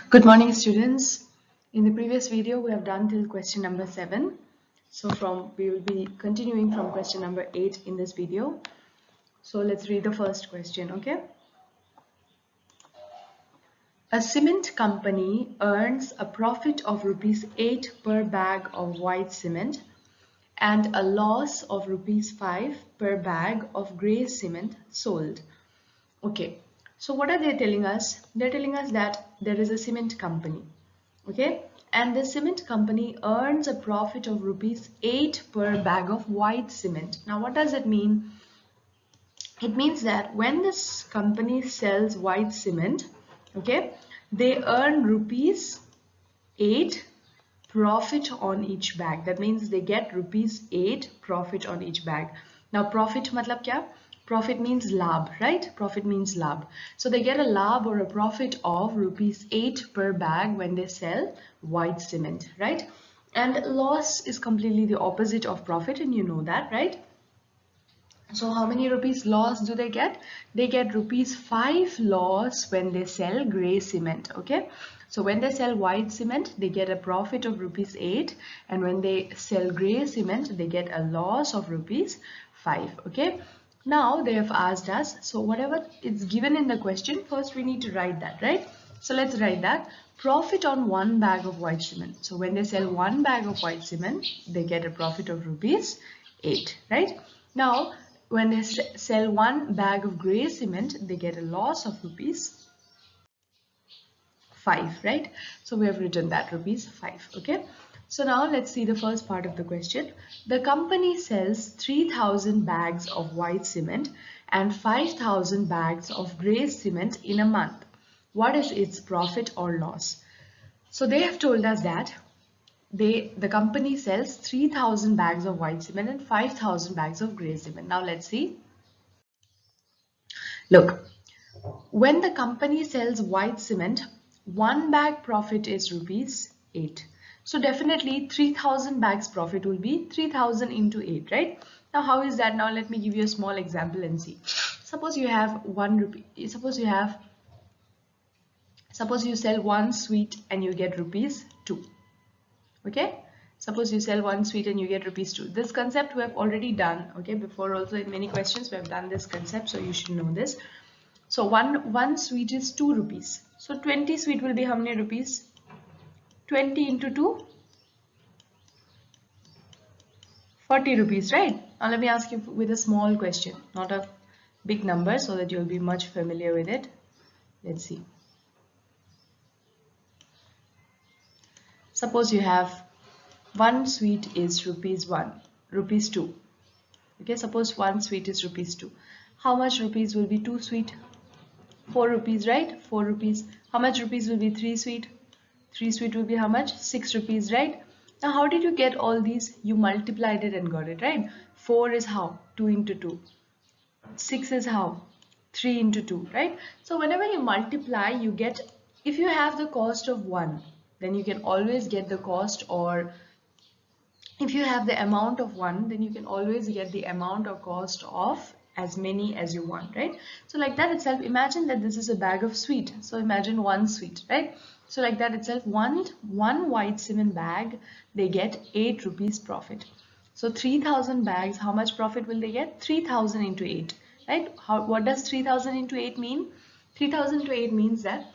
Good morning, students. In the previous video, we have done till question number 7. So we will be continuing from question number 8 in this video. So let's read the first question, okay? A cement company earns a profit of rupees 8 per bag of white cement and a loss of rupees 5 per bag of grey cement sold. Okay, so what are they telling us? They're telling us that there is a cement company, okay, and the cement company earns a profit of rupees 8 per bag of white cement. Now what does it mean? It means that when this company sells white cement, okay, they earn rupees 8 profit on each bag. That means they get rupees 8 profit on each bag. Now profit matlab kya? Profit means labh, right? Profit means labh. So they get a labh or a profit of rupees 8 per bag when they sell white cement, right? And loss is completely the opposite of profit, and you know that, right? So how many rupees loss do they get? They get rupees 5 loss when they sell grey cement, okay? So when they sell white cement, they get a profit of rupees 8, and when they sell grey cement, they get a loss of rupees 5, okay? Now they have asked us, so whatever is given in the question, first we need to write that, right? So let's write that. Profit on one bag of white cement. So when they sell one bag of white cement, they get a profit of rupees 8, right? Now, when they sell one bag of grey cement, they get a loss of rupees 5, right? So we have written that rupees 5, okay? So now let's see the first part of the question. The company sells 3,000 bags of white cement and 5,000 bags of grey cement in a month. What is its profit or loss? So they have told us that the company sells 3,000 bags of white cement and 5,000 bags of grey cement. Now let's see. Look, when the company sells white cement, one bag profit is rupees 8. So definitely 3,000 bags profit will be 3,000 into 8, right? Now how is that? Now let me give you a small example and see. Suppose you have 1 rupee. Suppose you sell one sweet and you get rupees 2. Okay? Suppose you sell one sweet and you get rupees 2. This concept we have already done, okay? Before also in many questions we have done this concept, so you should know this. So one sweet is 2 rupees. So 20 sweet will be how many rupees? 20 into 2, 40 rupees, right? Now let me ask you with a small question, not a big number, so that you'll be much familiar with it. Let's see. Suppose you have one sweet is rupees 1, rupees 2. Okay, suppose one sweet is rupees 2. How much rupees will be 2 sweet? 4 rupees, right? 4 rupees. How much rupees will be 3 sweet? 3 sweet will be how much? 6 rupees, right? Now how did you get all these? You multiplied it and got it, right? 4 is how? 2 into 2. 6 is how? 3 into 2, right? So whenever you multiply, you get, if you have the cost of 1, then you can always get the cost, or if you have the amount of 1, then you can always get the amount or cost of as many as you want, right? So like that itself, imagine that this is a bag of sweet. So imagine one sweet, right? So like that itself, one white cement bag, they get 8 rupees profit. So 3,000 bags, how much profit will they get? 3,000 into 8, right? What does 3,000 into 8 mean? 3,000 into 8 means that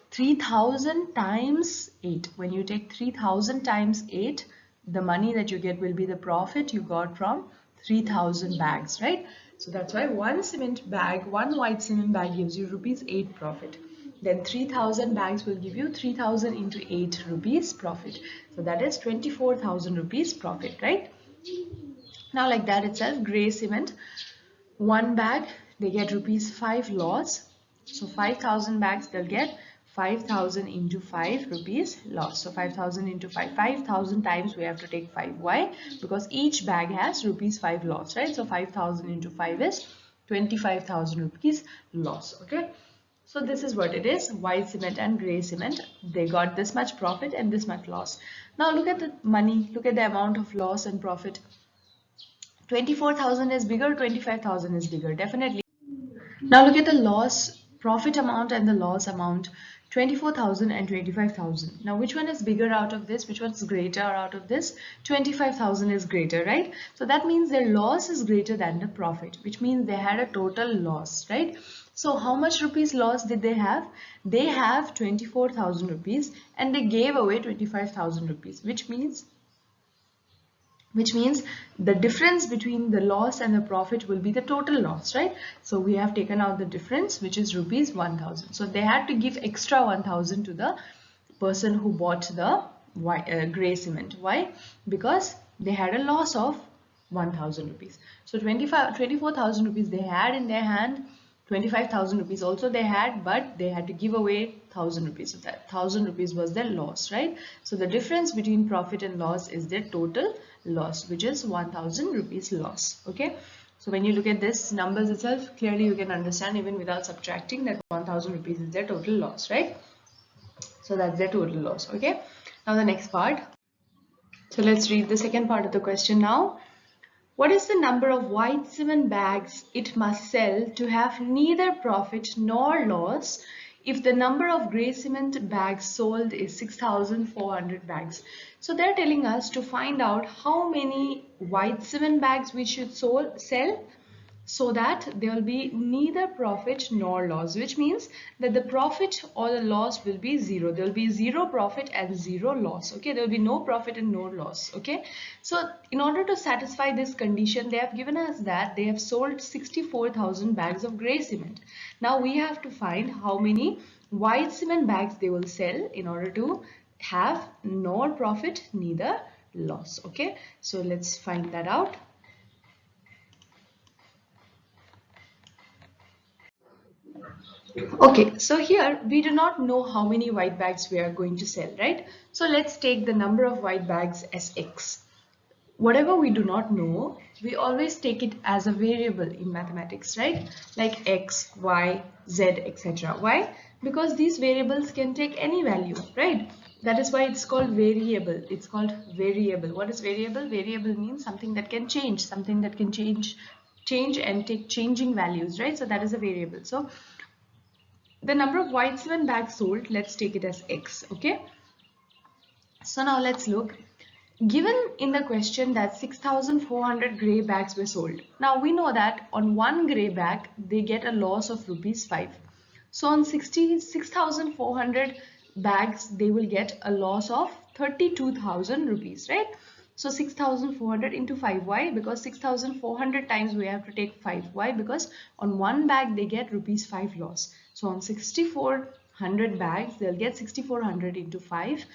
3,000 times 8. When you take 3,000 times 8, the money that you get will be the profit you got from 3,000 bags, right? So that's why one white cement bag gives you rupees 8 profit. Then 3,000 bags will give you 3,000 into 8 rupees profit. So that is 24,000 rupees profit, right? Now like that itself, grey cement, one bag, they get rupees 5 loss. So 5,000 bags, they'll get 5,000 into 5 rupees loss. So 5,000 into 5, 5,000 times we have to take 5. Why? Because each bag has rupees 5 loss, right? So 5,000 into 5 is 25,000 rupees loss, okay? So this is what it is, white cement and grey cement. They got this much profit and this much loss. Now look at the money, look at the amount of loss and profit. 24,000 is bigger, 25,000 is bigger, definitely. Now look at the loss, profit amount and the loss amount. 24,000 and 25,000. Now which one is bigger out of this? Which one is greater out of this? 25,000 is greater, right? So that means their loss is greater than the profit, which means they had a total loss, right? So how much rupees loss did they have? They have 24,000 rupees and they gave away 25,000 rupees, which means the difference between the loss and the profit will be the total loss, right? So we have taken out the difference, which is rupees 1,000. So they had to give extra 1,000 to the person who bought the grey cement. Why? Because they had a loss of 1,000 rupees. So 24,000 rupees they had in their hand, 25,000 rupees also they had, but they had to give away 1,000 rupees of that. 1,000 rupees was their loss, right? So the difference between profit and loss is their total loss, which is 1,000 rupees loss. Okay, so when you look at this numbers itself, clearly you can understand even without subtracting that 1,000 rupees is their total loss, right? So that's their total loss. Okay, now the next part. So let's read the second part of the question now. What is the number of white cement bags it must sell to have neither profit nor loss if the number of grey cement bags sold is 6,400 bags? So they're telling us to find out how many white cement bags we should sell so that there will be neither profit nor loss, which means that the profit or the loss will be zero. There will be zero profit and zero loss. Okay, there will be no profit and no loss. Okay, so in order to satisfy this condition, they have given us that they have sold 64,000 bags of grey cement. Now we have to find how many white cement bags they will sell in order to have nor profit neither loss. Okay, so let's find that out. Okay, so here we do not know how many white bags we are going to sell, right? So let's take the number of white bags as X. Whatever we do not know, we always take it as a variable in mathematics, right? Like X, Y, Z, etc. Why? Because these variables can take any value, right? That is why it's called variable. It's called variable. What is variable? Variable means something that can change, something that can change and take changing values, right? So that is a variable. So the number of white cement bags sold, let's take it as X. Okay, so now let's look. Given in the question that 6,400 grey bags were sold. Now we know that on one grey bag they get a loss of rupees 5. So on 6,400 bags they will get a loss of 32,000 rupees, right? So 6,400 into 5. Why? Because 6,400 times we have to take 5. Why? Because on one bag they get rupees 5 loss. So on 6,400 bags they'll get 6,400 into 5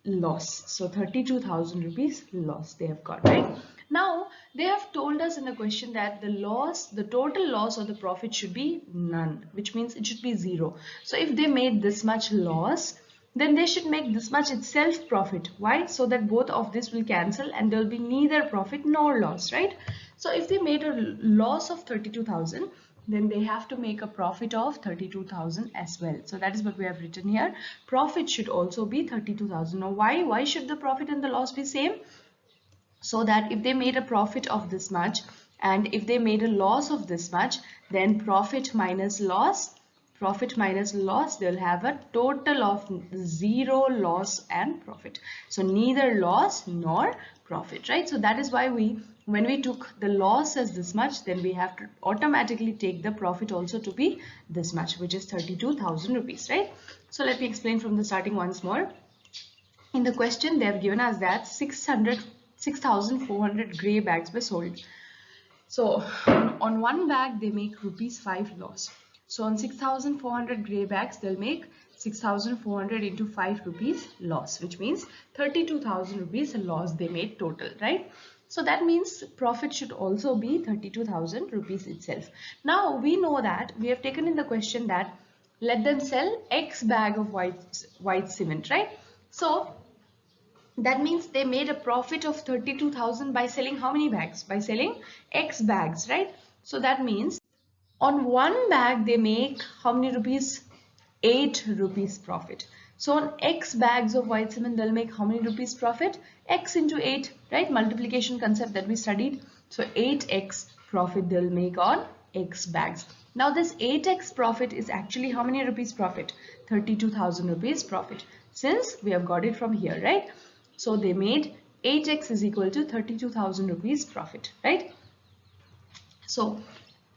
loss. So 32,000 rupees loss they have got, right? Now they have told us in the question that the total loss or the profit should be none, which means it should be zero. So if they made this much loss, then they should make this much itself profit. Why? So that both of this will cancel and there will be neither profit nor loss, right? So if they made a loss of 32,000, then they have to make a profit of 32,000 as well. So that is what we have written here. Profit should also be 32,000. Now why should the profit and the loss be same? So that if they made a profit of this much and if they made a loss of this much, then profit minus loss, they'll have a total of zero loss and profit. So neither loss nor profit, right? So that is why when we took the loss as this much, then we have to automatically take the profit also to be this much, which is 32,000 rupees, right? So let me explain from the starting once more. In the question, they have given us that 6,400 grey bags were sold. So on one bag, they make rupees 5 loss. So on 6,400 grey bags, they'll make 6,400 into 5 rupees loss, which means 32,000 rupees loss they made total, right? So that means profit should also be 32,000 rupees itself. Now we know that we have taken in the question that let them sell X bag of white cement, right? So that means they made a profit of 32,000 by selling how many bags? By selling X bags, right? So that means on one bag they make how many rupees? 8 rupees profit. So on X bags of white cement they'll make how many rupees profit? X into 8, right? Multiplication concept that we studied. So 8x profit they'll make on X bags. Now this 8x profit is actually how many rupees profit? 32,000 rupees profit, since we have got it from here, right? So they made 8x is equal to 32,000 rupees profit, right? So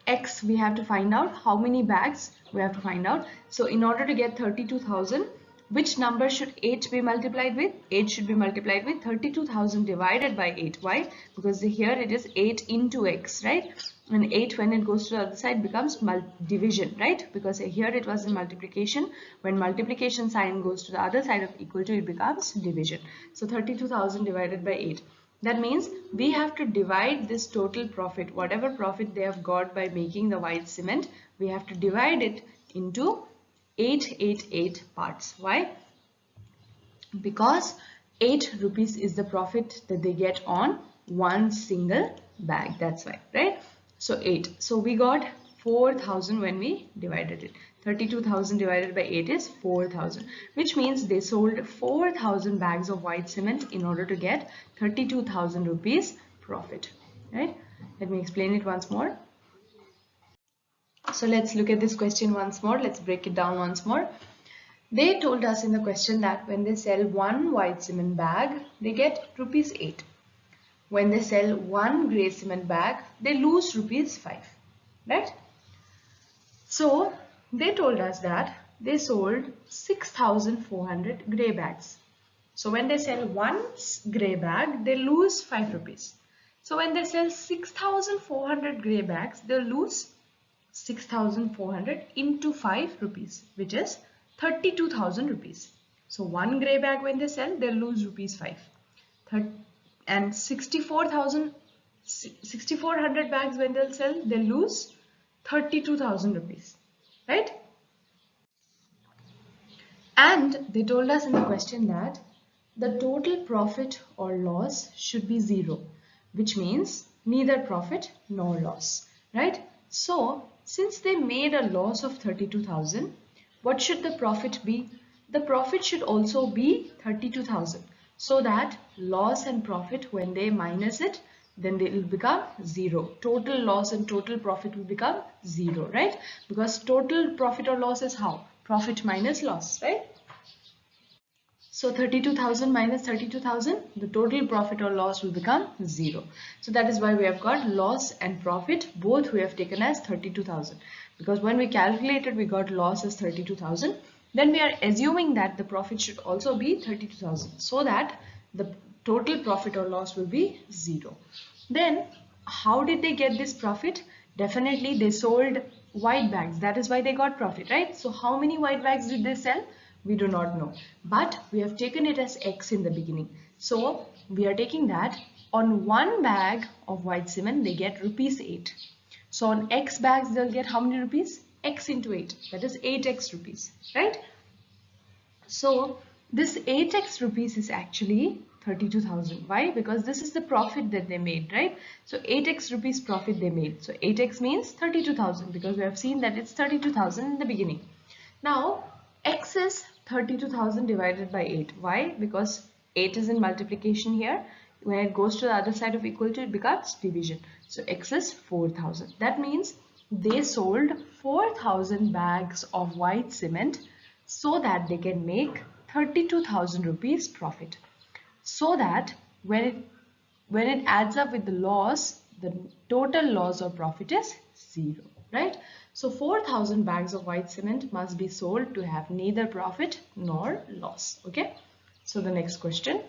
x, we have to find out how many bags we have to find out. So in order to get 32,000, which number should 8 be multiplied with? 8 should be multiplied with 32,000 divided by 8. Why? Because here it is 8 into x, right? And 8, when it goes to the other side, becomes division, right? Because here it was in multiplication. When multiplication sign goes to the other side of equal to, it becomes division. So 32,000 divided by 8. That means we have to divide this total profit, whatever profit they have got by making the white cement, we have to divide it into 888 parts. Why? Because 8 rupees is the profit that they get on one single bag. That's why, right? So 8. So we got 4,000 when we divided it. 32,000 divided by 8 is 4,000, which means they sold 4,000 bags of white cement in order to get 32,000 rupees profit, right? Let me explain it once more. So let's look at this question once more. Let's break it down once more. They told us in the question that when they sell one white cement bag, they get rupees 8. When they sell one grey cement bag, they lose rupees 5, right? So they told us that they sold 6,400 grey bags. So when they sell one grey bag, they lose 5 rupees. So when they sell 6,400 grey bags, they'll lose 6,400 into 5 rupees, which is 32,000 rupees. So one grey bag when they sell, they'll lose rupees 5. And 6,400 bags when they'll sell, they'll lose 32,000 rupees, right? And they told us in the question that the total profit or loss should be 0, which means neither profit nor loss, right? So since they made a loss of 32,000, what should the profit be? The profit should also be 32,000, so that loss and profit, when they minus it, then they will become 0. Total loss and total profit will become 0, right? Because total profit or loss is how? Profit minus loss, right? So 32,000 minus 32,000, the total profit or loss will become 0. So that is why we have got loss and profit, both we have taken as 32,000. Because when we calculated, we got loss as 32,000. Then we are assuming that the profit should also be 32,000, so that the total profit or loss will be 0. Then how did they get this profit? Definitely they sold white bags. That is why they got profit, right? So how many white bags did they sell? We do not know, but we have taken it as X in the beginning. So we are taking that on one bag of white cement, they get rupees 8. So on X bags, they'll get how many rupees? X into 8, that is 8x rupees, right? So this 8x rupees is actually 32,000. Why? Because this is the profit that they made, right? So 8x rupees profit they made. So 8x means 32,000, because we have seen that it's 32,000 in the beginning. Now X is 32,000 divided by 8. Why? Because 8 is in multiplication here. When it goes to the other side of equal to, it becomes division. So X is 4,000. That means they sold 4,000 bags of white cement so that they can make 32,000 rupees profit. So that when it adds up with the loss, the total loss or profit is 0, right? So 4,000 bags of white cement must be sold to have neither profit nor loss. Okay. So the next question.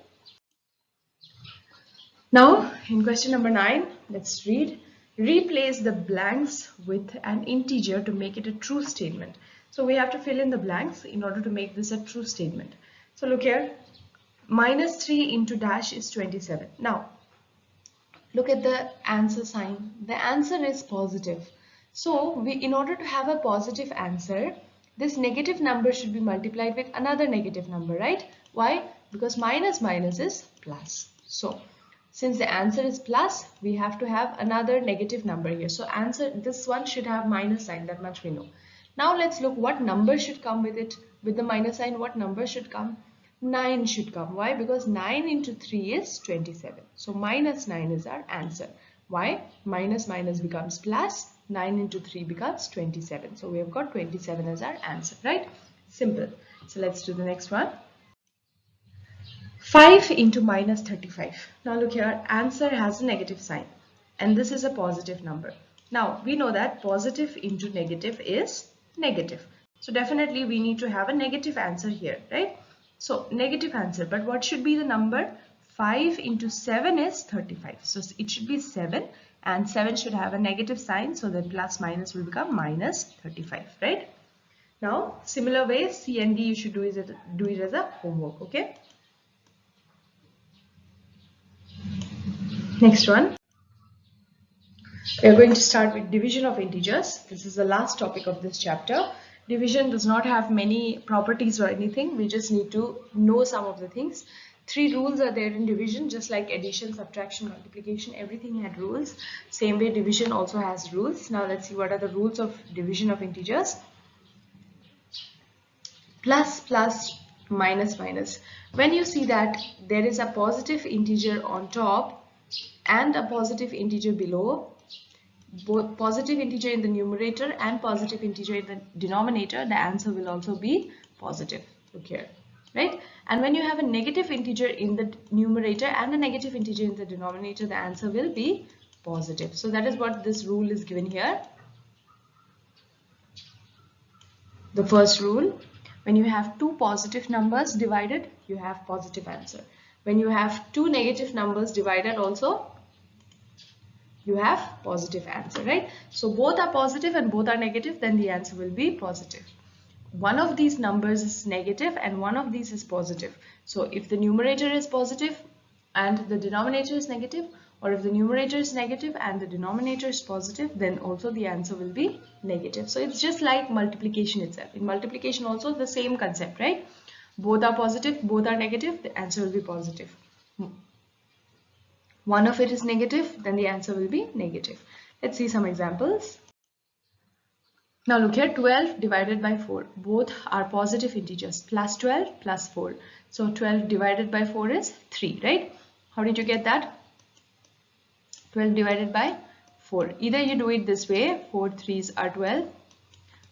Now in question number 9, let's read. Replace the blanks with an integer to make it a true statement. So we have to fill in the blanks in order to make this a true statement. So look here. Minus 3 into dash is 27. Now look at the answer sign. The answer is positive. So in order to have a positive answer, this negative number should be multiplied with another negative number, right? Why? Because minus minus is plus. So since the answer is plus, we have to have another negative number here. So answer, this one should have minus sign, that much we know. Now let's look what number should come with it. With the minus sign, what number should come? 9 should come. Why? Because 9 into 3 is 27. So minus 9 is our answer. Why? Minus minus becomes plus 9 into 3 becomes 27. So we have got 27 as our answer, right? Simple. So let's do the next one. 5 into minus 35. Now look here, answer has a negative sign and this is a positive number. Now we know that positive into negative is negative. So definitely we need to have a negative answer here, right? So negative answer, but what should be the number? 5 into 7 is 35. So it should be 7 and 7 should have a negative sign, so that plus minus will become minus 35, right? Now similar way, C and D you should do it as a homework, okay? Next one, we are going to start with division of integers. This is the last topic of this chapter. Division does not have many properties or anything. We just need to know some of the things. 3 rules are there in division, just like addition, subtraction, multiplication. Everything had rules. Same way division also has rules. Now let's see what are the rules of division of integers. Plus, plus, minus, minus. When you see that there is a positive integer on top and a positive integer below, both positive integer in the numerator and positive integer in the denominator, the answer will also be positive. Look here, right? And when you have a negative integer in the numerator and a negative integer in the denominator, the answer will be positive. So that is what this rule is given here. The first rule, when you have 2 positive numbers divided, you have positive answer. When you have 2 negative numbers divided also, you have positive answer, right? So both are positive and both are negative, then the answer will be positive. One of these numbers is negative and one of these is positive. So if the numerator is positive and the denominator is negative, or if the numerator is negative and the denominator is positive, then also the answer will be negative. So it's just like multiplication itself. In multiplication also the same concept, right? Both are positive, both are negative, the answer will be positive. One of it is negative, then the answer will be negative. Let's see some examples. Now look here, 12 divided by 4. Both are positive integers, plus 12 plus 4. So 12 divided by 4 is 3, right? How did you get that? 12 divided by 4. Either you do it this way, 4 3s are 12,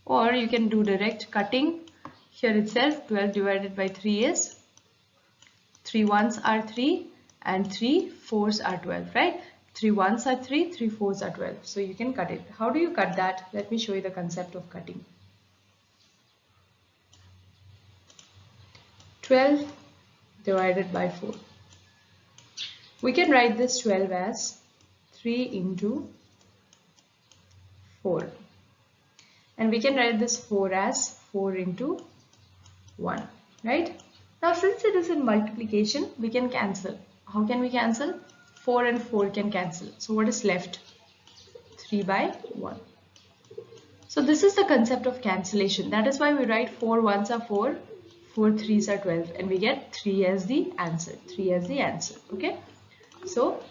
or you can do direct cutting. Here itself, 12 divided by 3 is 3 1s are 3 and 3 4s are 12, right? 3 1s are 3, 3 4s are 12. So you can cut it. How do you cut that? Let me show you the concept of cutting. 12 divided by 4. We can write this 12 as 3 into 4. And we can write this 4 as 4 into 1, right? Now since it is in multiplication, we can cancel. How can we cancel? 4 and 4 can cancel. So what is left? 3 by 1. So this is the concept of cancellation. That is why we write 4 1s are 4, 4 3s are 12, and we get 3 as the answer. 3 as the answer. Okay. So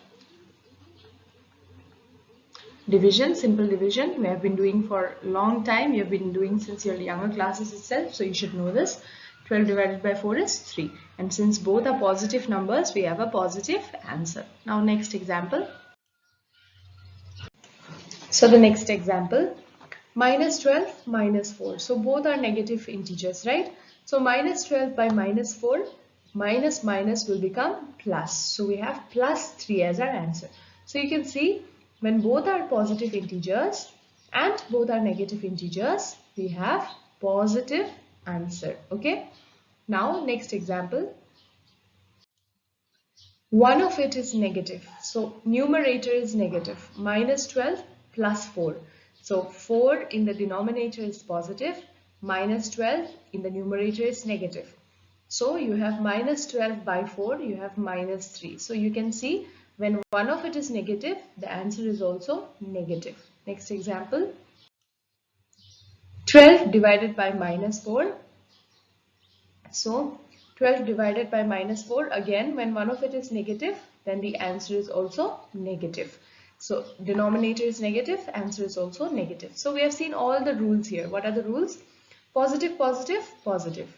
division, simple division, we have been doing for a long time. You have been doing since your younger classes itself. So you should know this. 12 divided by 4 is 3. And since both are positive numbers, we have a positive answer. Now next example. So the next example, minus 12, minus 4. So both are negative integers, right? So minus 12 by minus 4, minus minus will become plus. So we have plus 3 as our answer. So you can see when both are positive integers and both are negative integers, we have positive answer. Okay. Now next example. One of it is negative. So numerator is negative. Minus 12 plus 4. So 4 in the denominator is positive. Minus 12 in the numerator is negative. So you have minus 12 by 4. You have minus 3. So you can see when one of it is negative, the answer is also negative. Next example. 12 divided by minus 4. So 12 divided by minus 4, again when one of it is negative, then the answer is also negative. So denominator is negative, answer is also negative. So we have seen all the rules here. What are the rules? Positive, positive, positive.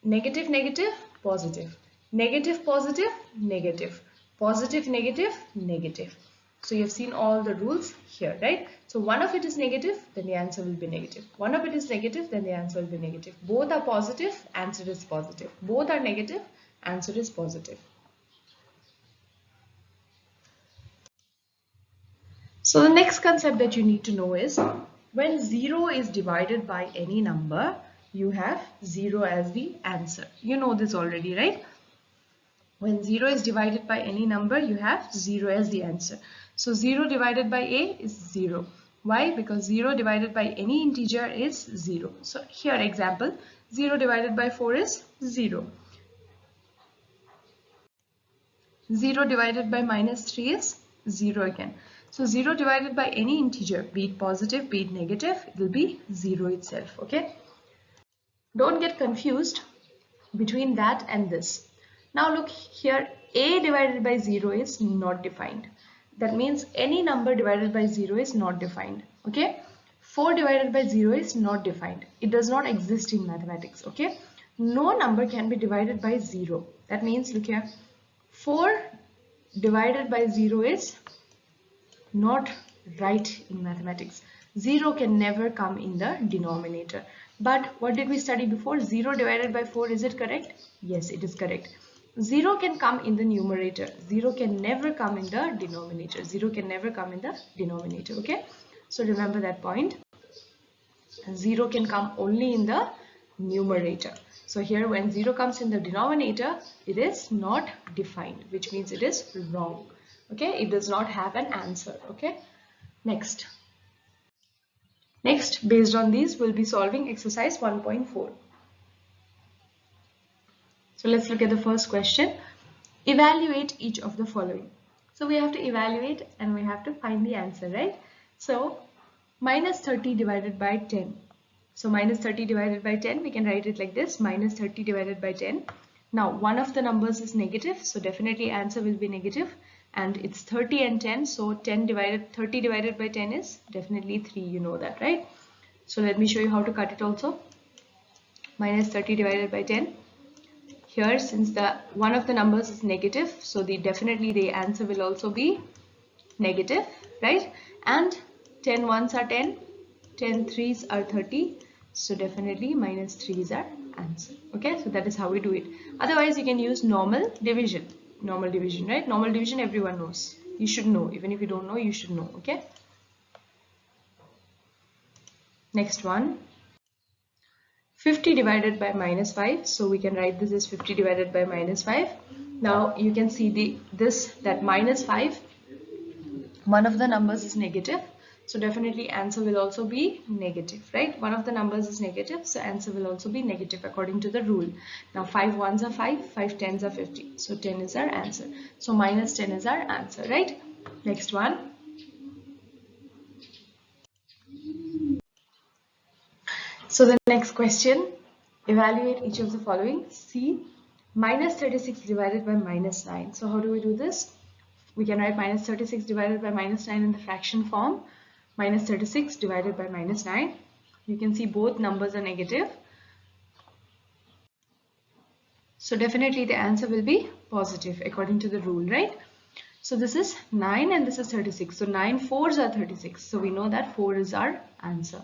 Negative, negative, positive. Negative, positive, negative. Positive, negative, negative. So you have seen all the rules here, right? So one of it is negative, then the answer will be negative. One of it is negative, then the answer will be negative. Both are positive, answer is positive. Both are negative, answer is positive. So the next concept that you need to know is when 0 is divided by any number, you have 0 as the answer. You know this already, right? When 0 is divided by any number, you have 0 as the answer. So 0 divided by a is 0. Why? Because 0 divided by any integer is 0. So here example, 0 divided by 4 is 0. 0 divided by minus 3 is 0 again. So 0 divided by any integer, be it positive, be it negative, it will be 0 itself, okay? Don't get confused between that and this. Now look here, a divided by 0 is not defined. That means any number divided by 0 is not defined, okay? 4 divided by 0 is not defined. It does not exist in mathematics, okay? No number can be divided by 0. That means, look here, 4 divided by 0 is not right in mathematics. 0 can never come in the denominator. But what did we study before? 0 divided by 4, is it correct? Yes, it is correct. 0 can come in the numerator. 0 can never come in the denominator. 0 can never come in the denominator, okay? So remember that point. 0 can come only in the numerator. So here when 0 comes in the denominator, it is not defined, which means it is wrong. Okay, it does not have an answer. Okay, next, based on these, we'll be solving exercise 1.4. So let's look at the first question. Evaluate each of the following. So we have to evaluate and we have to find the answer, right? So minus 30 divided by 10. So minus 30 divided by 10, we can write it like this, minus 30 divided by 10. Now one of the numbers is negative, so definitely answer will be negative. And it's 30 and 10, so 30 divided by 10 is definitely 3, you know that, right? So let me show you how to cut it also. Minus 30 divided by 10. Here, since one of the numbers is negative, so definitely the answer will also be negative, right? And 10 ones are 10, 10 threes are 30, so definitely minus 3 is our answer. Okay, so that is how we do it. Otherwise, you can use normal division. Normal division, right? Normal division everyone knows. You should know. Even if you don't know, you should know. Okay. Next one. 50 divided by minus 5. So we can write this as 50 divided by minus 5. Now you can see that minus 5. One of the numbers is negative. So definitely answer will also be negative, right? One of the numbers is negative, so answer will also be negative according to the rule. Now 5 ones are 5, 5 tens are 50. So 10 is our answer. So minus 10 is our answer, right? Next one. So the next question, evaluate each of the following. See, minus 36 divided by minus 9. So how do we do this? We can write minus 36 divided by minus 9 in the fraction form. Minus 36 divided by minus 9. You can see both numbers are negative. So definitely the answer will be positive according to the rule, right? So this is 9 and this is 36. So 9 fours are 36. So we know that 4 is our answer.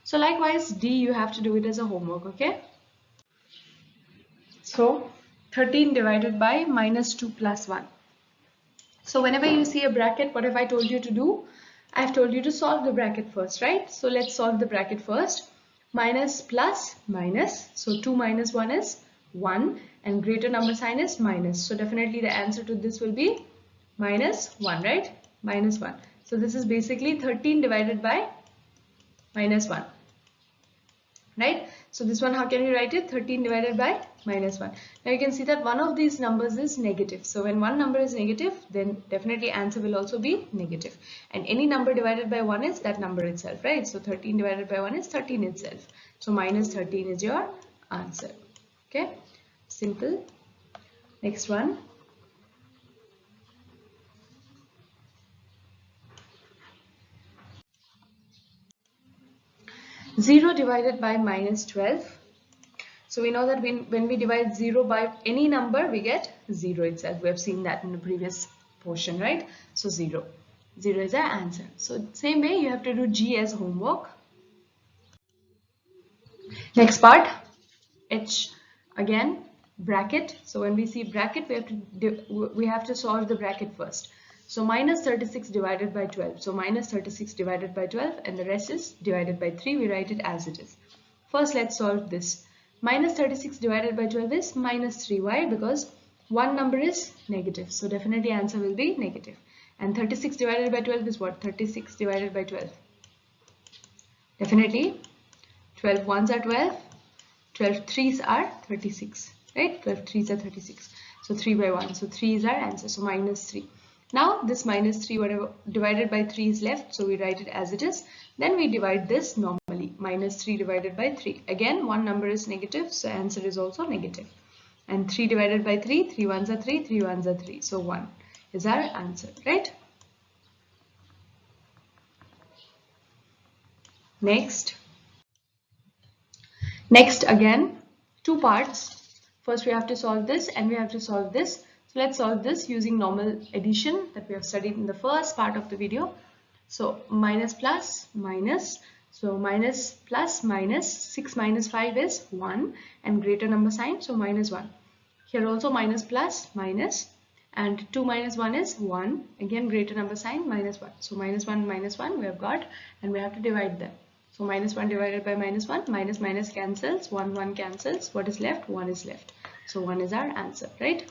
So likewise, D, you have to do it as a homework, okay? So 13 divided by minus 2 plus 1. So whenever you see a bracket, what have I told you to do? I have told you to solve the bracket first, right? So let's solve the bracket first. Minus plus minus. So 2 minus 1 is 1 and greater number sign is minus. So definitely the answer to this will be minus 1, right? Minus 1. So this is basically 13 divided by minus 1. Right? So this one, how can we write it? 13 divided by minus 1. Now you can see that one of these numbers is negative. So when one number is negative, then definitely answer will also be negative. And any number divided by 1 is that number itself, right? So 13 divided by 1 is 13 itself. So minus 13 is your answer. Okay? Simple. Next one. 0 divided by minus 12. So we know that when we divide 0 by any number, we get 0 itself. We have seen that in the previous portion, right? So 0. 0 is our answer. So same way you have to do G as homework. Next part, H again, bracket. So when we see bracket, we have to solve the bracket first. So minus 36 divided by 12. So minus 36 divided by 12 and the rest is divided by 3. We write it as it is. First let's solve this. Minus 36 divided by 12 is minus 3. Why? Because one number is negative. So definitely answer will be negative. And 36 divided by 12 is what? 36 divided by 12. Definitely 12 ones are 12. 12 threes are 36, right? 12 threes are 36. So 3 by 1. So 3 is our answer. So minus 3. Now this minus 3 whatever divided by 3 is left. So we write it as it is. Then we divide this normally. Minus 3 divided by 3. Again one number is negative. So answer is also negative. And 3 divided by 3. 3 ones are 3. 3 ones are 3. So 1 is our answer, right? Next again, two parts. First we have to solve this and we have to solve this. So let's solve this using normal addition that we have studied in the first part of the video. So minus plus minus. So minus plus minus 6 minus 5 is 1 and greater number sign. So minus 1. Here also minus plus minus and 2 minus 1 is 1. Again greater number sign minus 1. So minus 1 we have got and we have to divide them. So minus 1 divided by minus 1, minus minus cancels, 1 cancels, what is left? 1 is left. So 1 is our answer, right?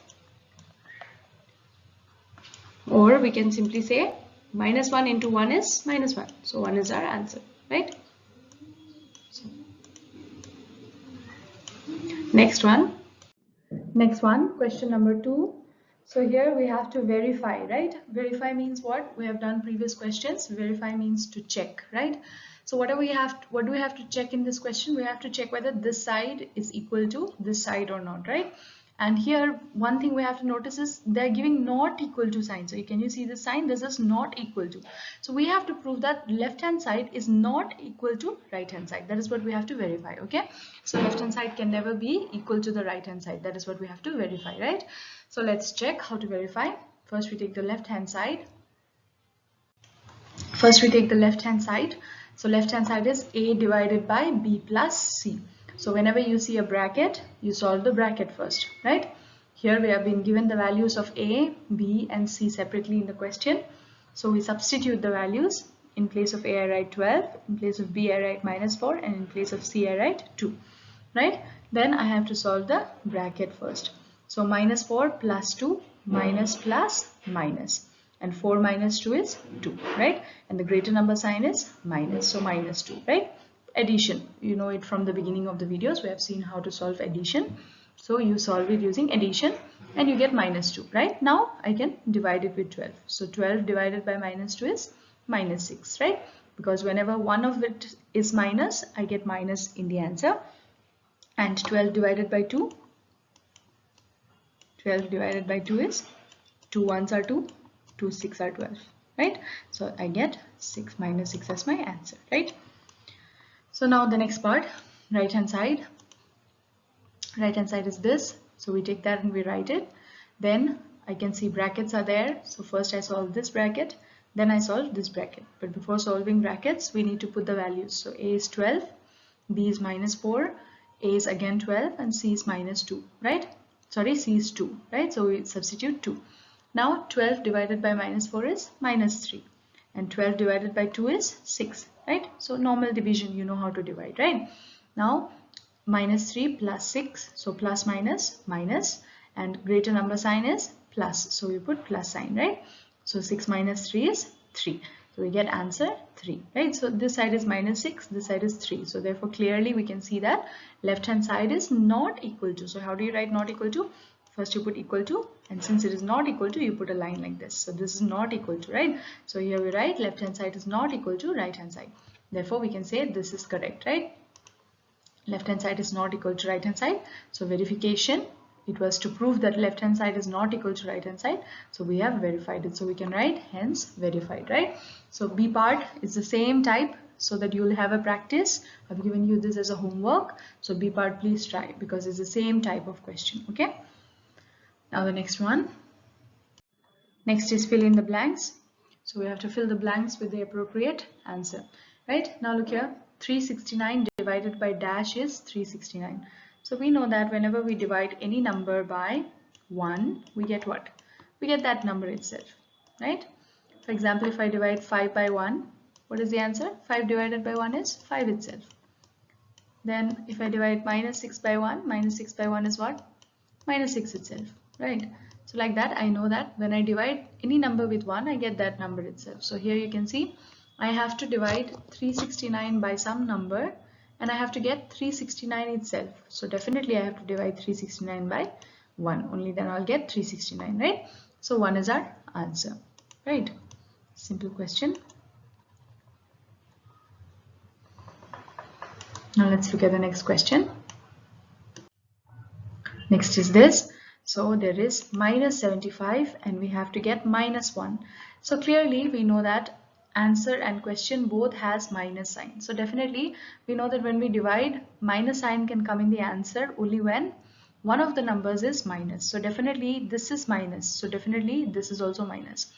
Or we can simply say minus 1 into 1 is minus 1. So 1 is our answer, right? So, next one, question number 2. So here we have to verify, right? Verify means what? We have done previous questions. Verify means to check, right? So what do we have to check in this question? We have to check whether this side is equal to this side or not, right? And here one thing we have to notice is they're giving not equal to sign. So can you see the sign? This is not equal to. So we have to prove that left hand side is not equal to right hand side. That is what we have to verify, okay? So left hand side can never be equal to the right hand side. That is what we have to verify, right? So let's check how to verify. First we take the left hand side. So left hand side is A divided by B plus C. So whenever you see a bracket, you solve the bracket first, right? Here we have been given the values of A, B and C separately in the question. So we substitute the values. In place of A I write 12, in place of B I write minus 4 and in place of C I write 2, right? Then I have to solve the bracket first. So minus 4 plus 2 minus plus minus. And 4 minus 2 is 2, right? And the greater number sign is minus, so minus 2, right? Addition, you know it from the beginning of the videos. We have seen how to solve addition. So you solve it using addition and you get minus 2, right? Now I can divide it with 12. So 12 divided by minus 2 is minus 6, right? Because whenever one of it is minus, I get minus in the answer. And 12 divided by 2 is 2 ones are 2. 2 6 are 12, right? So I get 6 minus 6 as my answer, right? So now the next part, right hand side is this. So we take that and we write it. Then I can see brackets are there. So first I solve this bracket, then I solve this bracket. But before solving brackets, we need to put the values. So A is 12, B is minus 4, A is again 12 and C is minus 2, right? Sorry, C is 2, right? So we substitute 2. Now 12 divided by minus 4 is minus 3 and 12 divided by 2 is 6, right? So normal division, you know how to divide, right? Now minus 3 plus 6, so plus minus minus and greater number sign is plus, so we put plus sign, right? So 6 minus 3 is 3, so we get answer 3, right? So this side is minus 6, this side is 3, so therefore clearly we can see that left hand side is not equal to. So how do you write not equal to? First you put equal to, and since it is not equal to, you put a line like this. So this is not equal to, right? So here we write left hand side is not equal to right hand side. Therefore we can say this is correct, right? Left hand side is not equal to right hand side. So verification, it was to prove that left hand side is not equal to right hand side. So we have verified it. So we can write hence verified, right? So B part is the same type, so that you will have a practice. I've given you this as a homework. So B part please try, because it's the same type of question, okay? Now the next one. Next is fill in the blanks. So we have to fill the blanks with the appropriate answer. Right? Now look here, 369 divided by dash is 369. So we know that whenever we divide any number by 1, we get what? We get that number itself. Right? For example, if I divide 5 by 1, what is the answer? 5 divided by 1 is 5 itself. Then if I divide minus 6 by 1, minus 6 by 1 is what? Minus 6 itself, right? So like that, I know that when I divide any number with 1, I get that number itself. So here you can see I have to divide 369 by some number and I have to get 369 itself. So definitely I have to divide 369 by 1. Only then I'll get 369, right? So 1 is our answer, right? Simple question. Now let's look at the next question. Next is this. So there is minus 75 and we have to get minus 1. So clearly we know that answer and question both has minus sign. So definitely we know that when we divide, minus sign can come in the answer only when one of the numbers is minus. So definitely this is minus. So definitely this is also minus.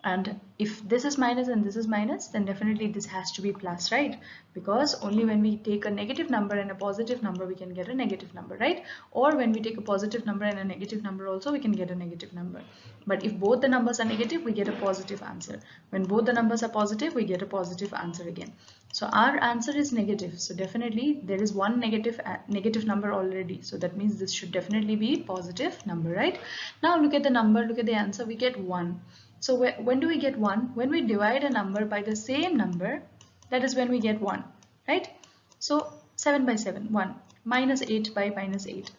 And if this is minus and this is minus, then definitely this has to be plus, right? Because only when we take a negative number and a positive number, we can get a negative number, right? Or when we take a positive number and a negative number also, we can get a negative number. But if both the numbers are negative, we get a positive answer. When both the numbers are positive, we get a positive answer again. So our answer is negative. So definitely there is one negative number already. So that means this should definitely be positive number, right? Now look at the number, look at the answer, we get 1. So when do we get 1? When we divide a number by the same number, that is when we get 1, right? So 7 by 7, 1. Minus 8 by minus 8.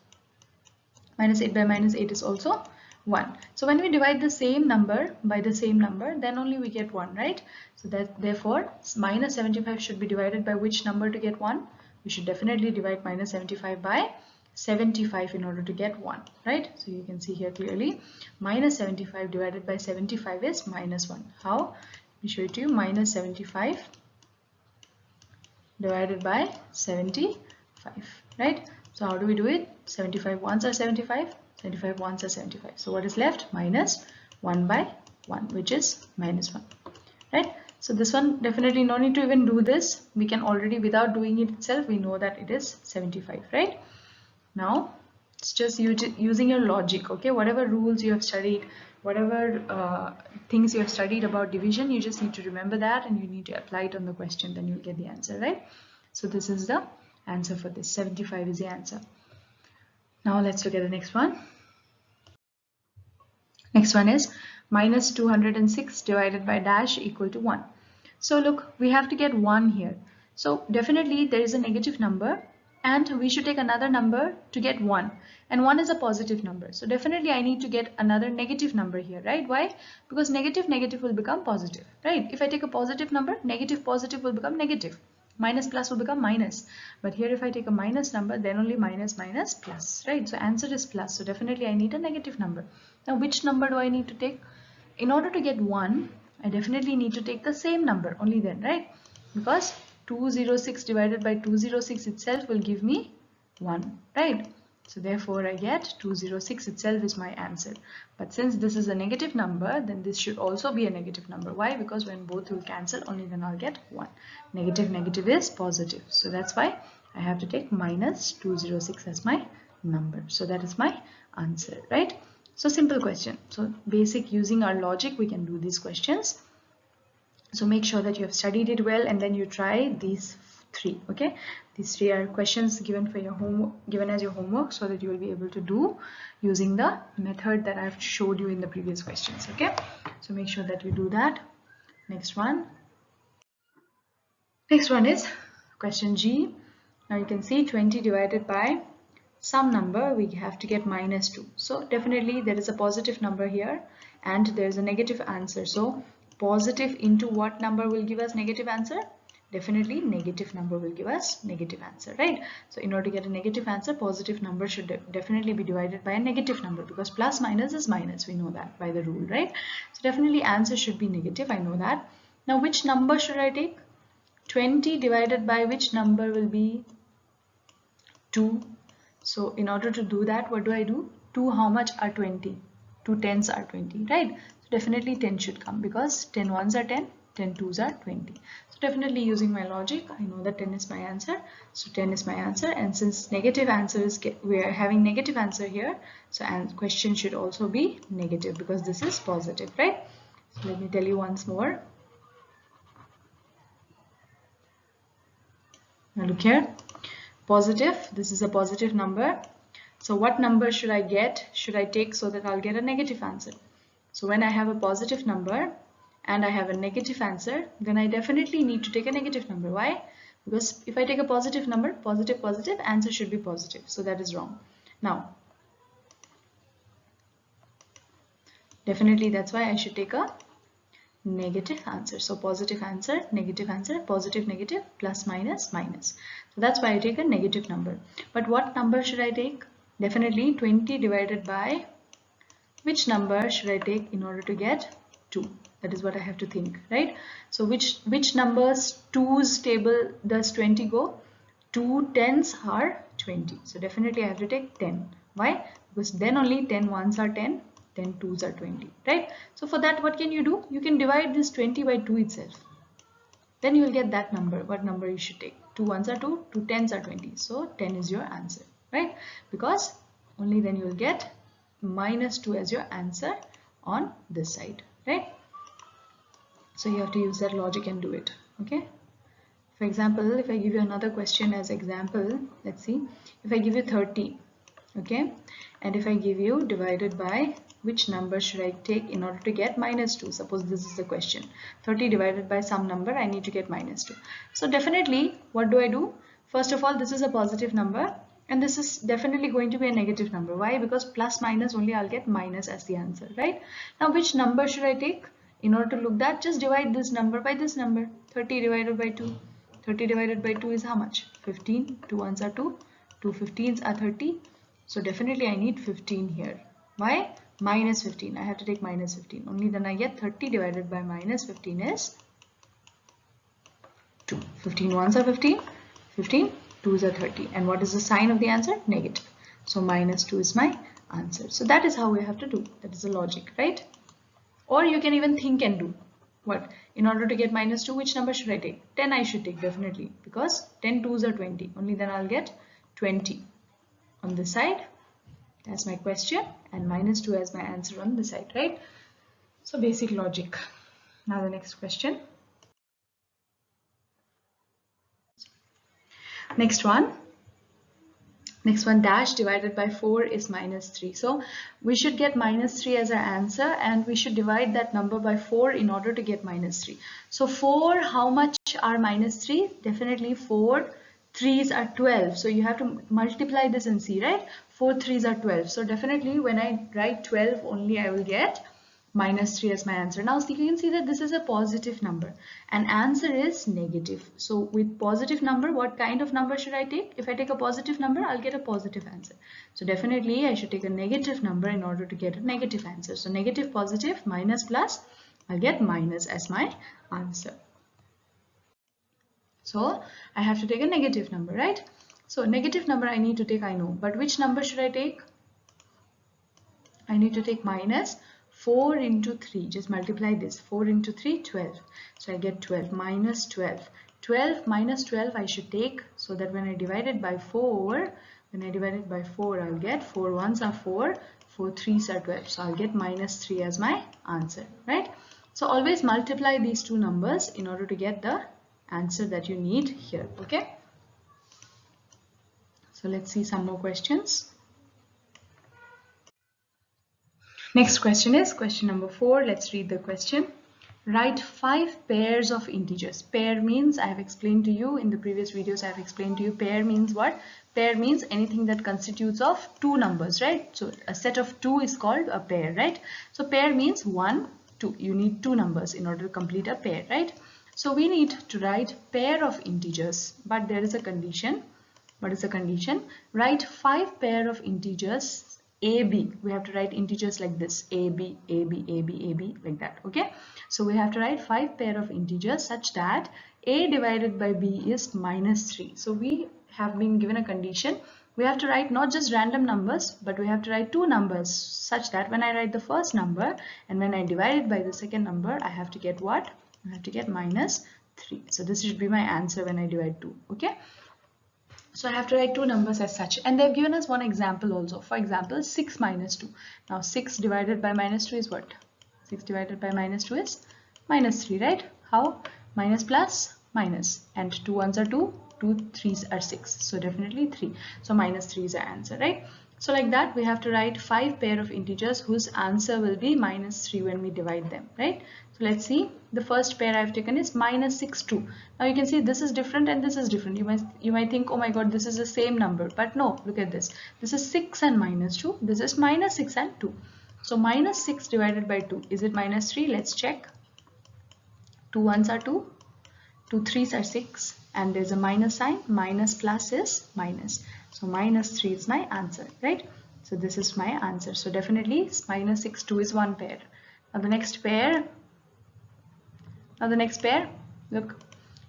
Minus 8 by minus 8 is also 1. So when we divide the same number by the same number, then only we get 1, right? So that therefore minus 75 should be divided by which number to get 1? We should definitely divide minus 75 by 75 in order to get 1, right? So you can see here clearly minus 75 divided by 75 is minus 1. How? Let me show it to you. Minus 75 divided by 75, right? So how do we do it? 75 ones are 75, 75 ones are 75. So what is left? Minus 1 by 1, which is minus 1, right? So this one definitely no need to even do this. We can already, without doing it itself, we know that it is 75, right? Now it's just using your logic, okay? Whatever rules you have studied, whatever things you have studied about division, you just need to remember that and you need to apply it on the question, then you'll get the answer, right? So this is the answer for this. 75 is the answer. Now let's look at the next one. Next one is minus 206 divided by dash equal to 1. So look, we have to get 1 here. So definitely there is a negative number and we should take another number to get 1, and 1 is a positive number. So definitely I need to get another negative number here, right? Why? Because negative will become positive, right? If I take a positive number, negative will become negative, minus plus will become minus. But here if I take a minus number, then only minus plus, right? So answer is plus. So definitely I need a negative number. Now which number do I need to take? In order to get 1, I definitely need to take the same number, only then, right? Because 206 divided by 206 itself will give me 1, right? So therefore I get 206 itself is my answer. But since this is a negative number, then this should also be a negative number. Why? Because when both will cancel, only then I'll get 1. Negative is positive. So that's why I have to take minus 206 as my number. So that is my answer, right? So simple question. So basic, using our logic, we can do these questions. So make sure that you have studied it well and then you try these 3, okay? These 3 are questions given for your homework, given as your homework, so that you will be able to do using the method that I've showed you in the previous questions, okay? So make sure that you do that. Next one. Next one is question G. Now you can see 20 divided by some number, we have to get minus 2. So definitely there is a positive number here and there is a negative answer. So positive into what number will give us negative answer? Definitely negative number will give us negative answer, right? So in order to get a negative answer, positive number should definitely be divided by a negative number, because plus minus is minus, we know that by the rule, right? So definitely answer should be negative, I know that. Now which number should I take? 20 divided by which number will be 2? So in order to do that, what do I do? 2 how much are 20? 2 tens are 20, right? So definitely 10 should come because 10 ones are 10, 10 twos are 20. So definitely using my logic, I know that 10 is my answer. So 10 is my answer, and since negative answer is, we are having negative answer here, so question should also be negative because this is positive, right? So let me tell you once more. Now look here, positive, this is a positive number. So what number should I take so that I'll get a negative answer? So when I have a positive number and I have a negative answer, then I definitely need to take a negative number. Why? Because if I take a positive number, positive, answer should be positive. So that is wrong. Now, definitely that's why I should take a negative answer. So positive answer, positive, negative, plus, minus, minus. So that's why I take a negative number. But what number should I take? Definitely 20 divided by which number should I take in order to get 2? That is what I have to think, right? So which numbers 2's table does 20 go? 2 tens are 20. So definitely I have to take 10. Why? Because then only 10 ones are 10, 10 twos are 20, right? So for that, what can you do? You can divide this 20 by 2 itself. Then you will get that number. What number you should take? 2 ones are 2, 2 tens are 20. So 10 is your answer, right? Because only then you will get minus 2 as your answer on this side, right? So you have to use that logic and do it, okay? For example, if I give you another question as example, let's see, if I give you 30, okay, and if I give you divided by which number should I take in order to get minus 2? Suppose this is the question, 30 divided by some number, I need to get minus 2. So definitely, what do? First of all, this is a positive number and this is definitely going to be a negative number. Why? Because plus minus only I'll get minus as the answer, right? Now which number should I take? In order to look that, just divide this number by this number, 30 divided by 2. 30 divided by 2 is how much? 15. 2 ones are 2. 2 15s are 30. So definitely I need 15 here. Why? Minus 15. I have to take minus 15. Only then I get 30 divided by minus 15 is 2. 15 ones are 15. 15 twos are 30. And what is the sign of the answer? Negative. So minus 2 is my answer. So that is how we have to do. That is the logic, right? Or you can even think and do. What? In order to get minus 2, which number should I take? 10 I should take definitely, because 10 twos are 20. Only then I'll get 20 on this side as my question and minus 2 as my answer on this side, right? So basic logic. Now the next question. Next one, dash divided by 4 is minus 3. So we should get minus 3 as our answer and we should divide that number by 4 in order to get minus 3. So 4, how much are minus 3? Definitely 4 3's are 12. So you have to multiply this and see, right? 4 3's are 12. So definitely when I write 12 only I will get minus 3 as my answer. Now you can see that this is a positive number and answer is negative. So with positive number, what kind of number should I take? If I take a positive number, I'll get a positive answer. So definitely I should take a negative number in order to get a negative answer. So negative, positive, minus, plus, I'll get minus as my answer. So I have to take a negative number, right? So negative number I need to take, I know, but which number should I take? I need to take minus 4 into 3, just multiply this, 4 into 3, 12. So I get 12 minus 12. 12 minus 12 I should take, so that when I divide it by 4, I'll get 4 ones are 4, 4 threes are 12. So I'll get minus 3 as my answer, right? So always multiply these two numbers in order to get the answer that you need here, okay? So let's see some more questions. Next question is question number 4. Let's read the question. Write 5 pairs of integers. Pair means, I have explained to you in the previous videos, I have explained to you pair means what? Pair means anything that constitutes of 2 numbers, right? So a set of 2 is called a pair, right? So pair means 1, 2. You need 2 numbers in order to complete a pair, right? So we need to write pair of integers, but there is a condition. What is the condition? Write 5 pair of integers AB. We have to write integers like this, AB, AB, AB, AB, like that, okay? So we have to write 5 pair of integers such that A divided by B is minus 3. So we have been given a condition we have to write not just random numbers, but we have to write two numbers such that when I write the first number and when I divide it by the second number, I have to get what? I have to get minus 3. So this should be my answer when I divide 2. Okay. So I have to write two numbers as such, and they've given us one example also. For example, 6 minus 2. Now 6 divided by minus 2 is what? 6 divided by minus 2 is minus 3, right? How? Minus plus minus, and 2 ones are 2, 2 threes are 6. So definitely 3. So minus 3 is our answer, right? So like that, we have to write 5 pair of integers whose answer will be minus 3 when we divide them, right? So let's see. The first pair I've taken is minus 6, 2. Now you can see this is different and this is different. You might think, oh my god, this is the same number. But no, look at this. This is 6 and minus 2. This is minus 6 and 2. So minus 6 divided by 2. Is it minus 3? Let's check. 2 ones are 2. 2 threes are 6. And there's a minus sign. Minus plus is minus. So minus 3 is my answer, right? So this is my answer. So definitely minus 6, 2 is one pair. Now the next pair. Look,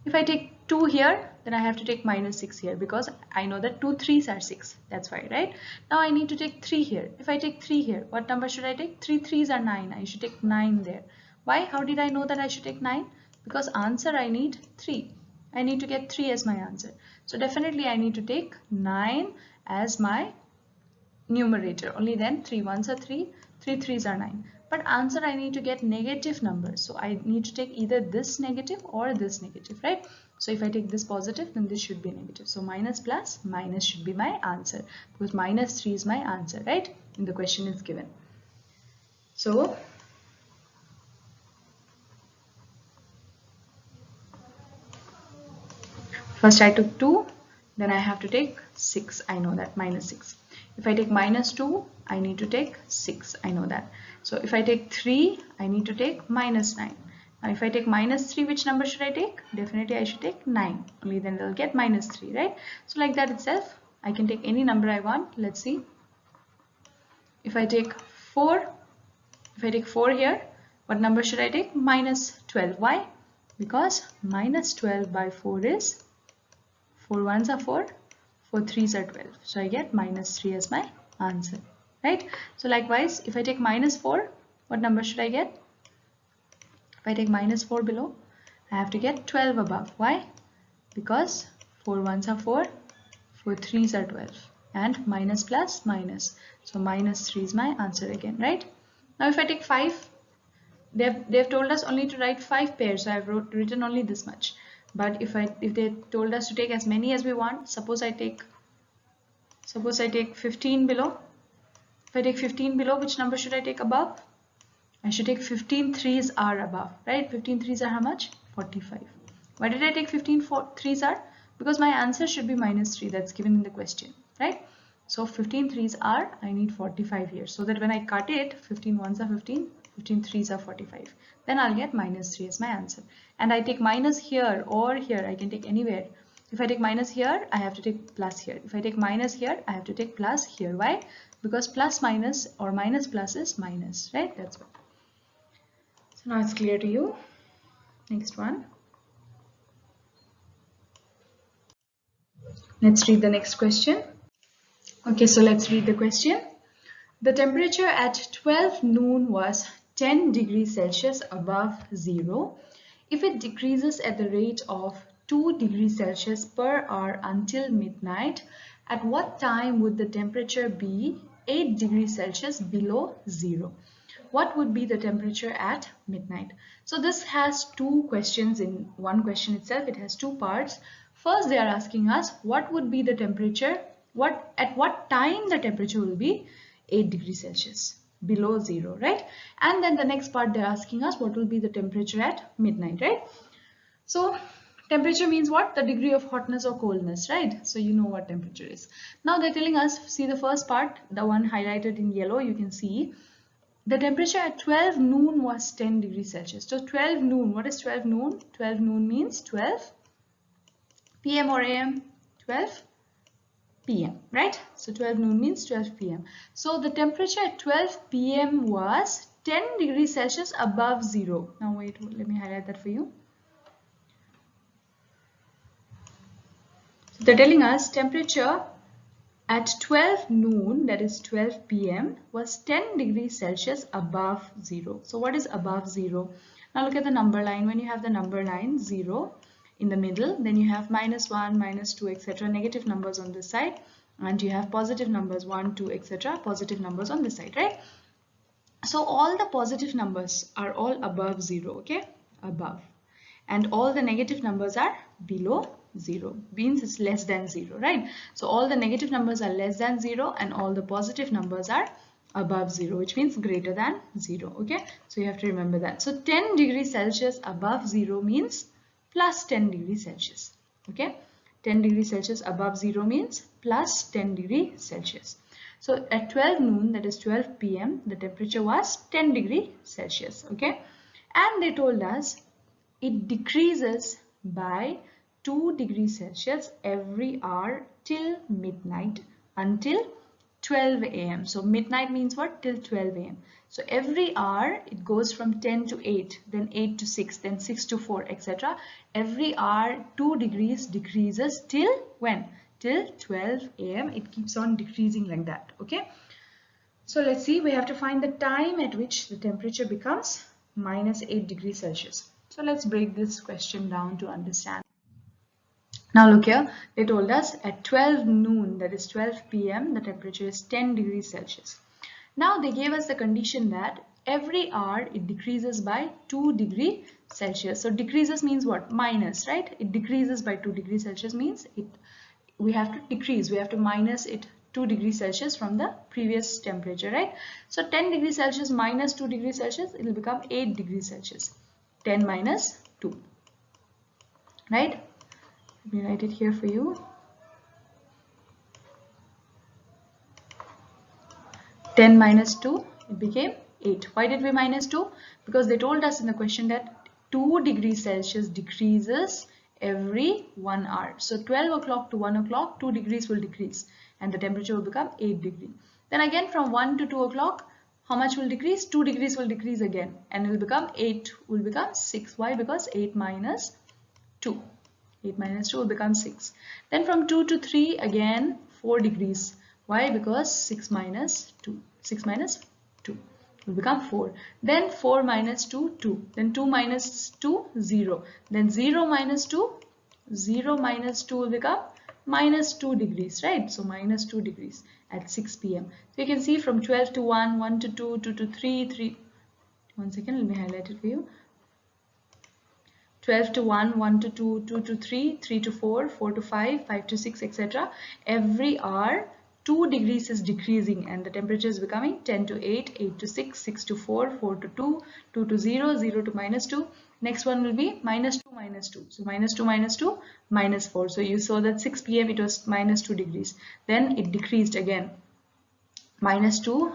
if I take 2 here, then I have to take minus 6 here because I know that 2 threes are 6. That's why, right? Now I need to take 3 here. If I take 3 here, what number should I take? 3 threes are 9. I should take 9 there. Why? How did I know that I should take 9? Because answer I need 3. I need to get 3 as my answer. So definitely I need to take 9 as my numerator. Only then 3 ones are 3, 3 threes are 9. But answer I need to get negative numbers. So I need to take either this negative or this negative, right? So if I take this positive, then this should be negative. So minus plus minus should be my answer because minus 3 is my answer, right? In the question is given. So first I took 2, then I have to take 6. I know that, minus 6. If I take minus 2, I need to take 6. I know that. So if I take 3, I need to take minus 9. Now if I take minus 3, which number should I take? Definitely I should take 9. Only then I'll get minus 3, right? So like that itself, I can take any number I want. Let's see. If I take 4, here, what number should I take? Minus 12. Why? Because minus 12 by 4 is 4 ones are 4, 4 threes are 12. So I get minus 3 as my answer, right? So likewise, if I take minus 4, what number should I get? If I take minus 4 below, I have to get 12 above. Why? Because 4 ones are 4, 4 threes are 12, and minus plus minus. So minus 3 is my answer again, right? Now if I take 5, they've told us only to write 5 pairs, so I've written only this much. But if they told us to take as many as we want, suppose I take 15 below. If I take 15 below, which number should I take above? I should take 15 threes are above, right? 15 threes are how much? 45. Why did I take 15 threes are? Because my answer should be minus 3. That's given in the question, right? So 15 threes are, I need 45 here. So that when I cut it, 15 ones are 15, 15 threes are 45. Then I'll get minus 3 as my answer. And I take minus here or here. I can take anywhere. If I take minus here, I have to take plus here. If I take minus here, I have to take plus here. Why? Because plus minus or minus plus is minus, right? That's what. So now it's clear to you. Next one. Let's read the next question. Okay, so let's read the question. The temperature at 12 noon was 10 degrees Celsius above zero. If it decreases at the rate of 2 degrees Celsius per hour until midnight, at what time would the temperature be 8 degrees Celsius below zero? What would be the temperature at midnight? So this has two questions in one question itself. It has two parts. First, they are asking us what would be the temperature, at what time the temperature will be 8 degrees Celsius below zero, right? And then the next part they're asking us what will be the temperature at midnight, right? So temperature means what? The degree of hotness or coldness, right? So you know what temperature is. Now they're telling us, see the first part, the one highlighted in yellow, you can see the temperature at 12 noon was 10 degrees Celsius. So 12 noon, what is 12 noon? 12 noon means 12 p.m. or a.m. 12 p.m. right? So 12 noon means 12 p.m. So the temperature at 12 p.m. was 10 degrees Celsius above zero. Now wait, let me highlight that for you. So they're telling us temperature At 12 noon, that is 12 p.m., was 10 degrees Celsius above 0. So what is above 0? Now look at the number line. When you have the number line 0 in the middle, then you have -1, -2, etc. negative numbers on this side, and you have positive numbers 1, 2, etc. positive numbers on this side, right? So all the positive numbers are all above 0, okay? Above. And all the negative numbers are below 0, means it's less than 0, right? So all the negative numbers are less than 0 and all the positive numbers are above 0, which means greater than 0, okay? So you have to remember that. So 10 degrees Celsius above 0 means plus 10 degrees Celsius, okay? 10 degrees Celsius above 0 means plus 10 degrees Celsius. So at 12 noon, that is 12 p.m., the temperature was 10 degrees Celsius, okay? And they told us it decreases by 2 degrees Celsius every hour till midnight until 12 a.m. So midnight means what? Till 12 a.m. So every hour it goes from 10 to 8, then 8 to 6, then 6 to 4, etc. Every hour 2 degrees decreases till when? Till 12 a.m. It keeps on decreasing like that, okay? So let's see, we have to find the time at which the temperature becomes -8 degrees Celsius. So let's break this question down to understand. Now look here, they told us at 12 noon, that is 12 p.m., the temperature is 10 degrees Celsius. Now they gave us the condition that every hour it decreases by 2 degrees Celsius. So decreases means what? Minus, right? It decreases by 2 degrees Celsius means we have to decrease, we have to minus it 2 degrees Celsius from the previous temperature, right? So 10 degrees Celsius minus 2 degrees Celsius, it will become 8 degrees Celsius. 10 minus 2, right? Let me write it here for you. 10 minus 2, it became 8. Why did we minus 2? Because they told us in the question that 2 degrees Celsius decreases every 1 hour. So 12 o'clock to 1 o'clock, 2 degrees will decrease and the temperature will become 8 degrees. Then again from 1 to 2 o'clock, how much will decrease? 2 degrees will decrease again and it will become 8, will become 6. Why? Because 8 minus 2. 8 minus 2 will become 6. Then from 2 to 3 again 4 degrees. Why? Because 6 minus 2. 6 minus 2 will become 4. Then 4 minus 2, 2. Then 2 minus 2, 0. Then 0 minus 2, 0 minus 2 will become minus 2 degrees, right? So minus 2 degrees at 6 p.m. So you can see from 12 to 1, 1 to 2, 2 to 3, 3. One second, let me highlight it for you. 12 to 1, 1 to 2, 2 to 3, 3 to 4, 4 to 5, 5 to 6, etc. Every hour 2 degrees is decreasing and the temperature is becoming 10 to 8, 8 to 6, 6 to 4, 4 to 2, 2 to 0, 0 to minus 2. Next one will be minus 2, minus 2. So minus 2, minus 2, minus 4. So you saw that 6 p.m. it was minus 2 degrees. Then it decreased again. Minus 2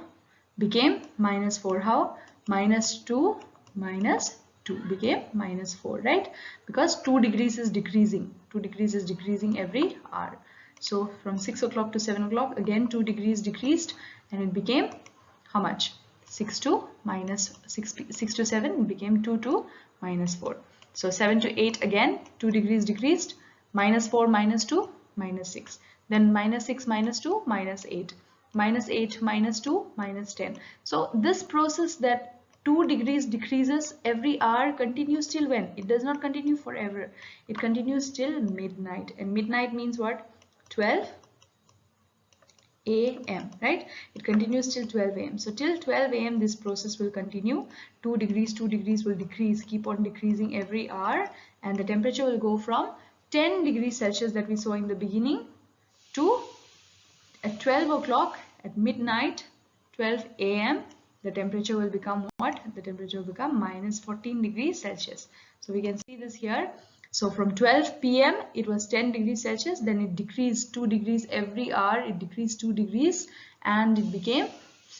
became minus 4. How? Minus 2 minus 2 became minus 4, right? Because 2 degrees is decreasing. 2 degrees is decreasing every hour. So from 6 o'clock to 7 o'clock, again 2 degrees decreased and it became how much? 6 to minus 6 to 7, it became 2 to minus 4. So 7 to 8 again 2 degrees decreased, minus 4 minus 2 minus 6. Then minus 6 minus 2 minus 8. Minus 8 minus 2 minus 10. So this process that 2 degrees decreases every hour continues till when? It does not continue forever. It continues till midnight. And midnight means what? 12 a.m. right? It continues till 12 a.m. So till 12 a.m. this process will continue. 2 degrees will decrease, keep on decreasing every hour, and the temperature will go from 10 degrees Celsius that we saw in the beginning to at 12 o'clock at midnight, 12 a.m. the temperature will become what? The temperature will become minus 14 degrees Celsius. So we can see this here. So from 12 p.m. it was 10 degrees Celsius, then it decreased 2 degrees every hour, it decreased 2 degrees and it became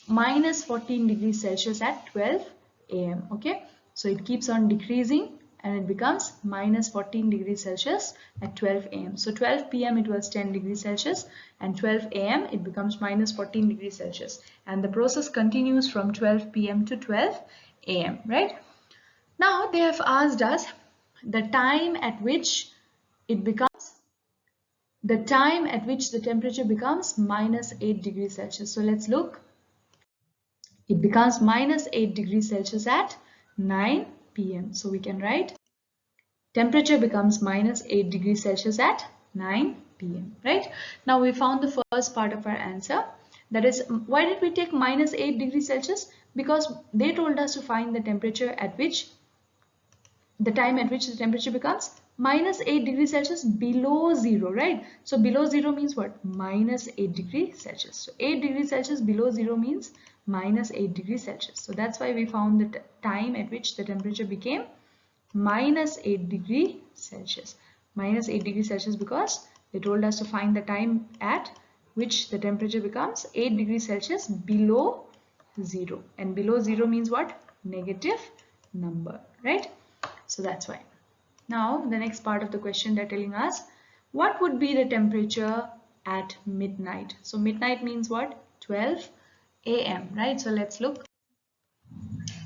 minus 14 degrees Celsius at 12 a.m. okay, so it keeps on decreasing and it becomes minus 14 degrees Celsius at 12 a.m. So 12 p.m. it was 10 degrees Celsius and 12 a.m. it becomes minus 14 degrees Celsius, and the process continues from 12 p.m. to 12 a.m. right? Now they have asked us the time at which it becomes the time at which the temperature becomes minus 8 degrees Celsius. So let's look. It becomes minus 8 degrees Celsius at 9 p.m. So we can write temperature becomes minus 8 degrees Celsius at 9 p.m. Right? Now we found the first part of our answer. That is, why did we take minus 8 degrees Celsius? Because they told us to find the temperature at which, the time at which the temperature becomes minus 8 degrees Celsius below 0, right? So below 0 means what? Minus 8 degrees Celsius. So 8 degrees Celsius below 0 means minus 8 degrees Celsius. So that's why we found the time at which the temperature became minus 8 degrees Celsius. Minus 8 degrees Celsius because they told us to find the time at which the temperature becomes 8 degrees Celsius below 0. And below 0 means what? Negative number, right? So that's why. Now the next part of the question, they're telling us what would be the temperature at midnight. So midnight means what? 12 a.m. right? So let's look.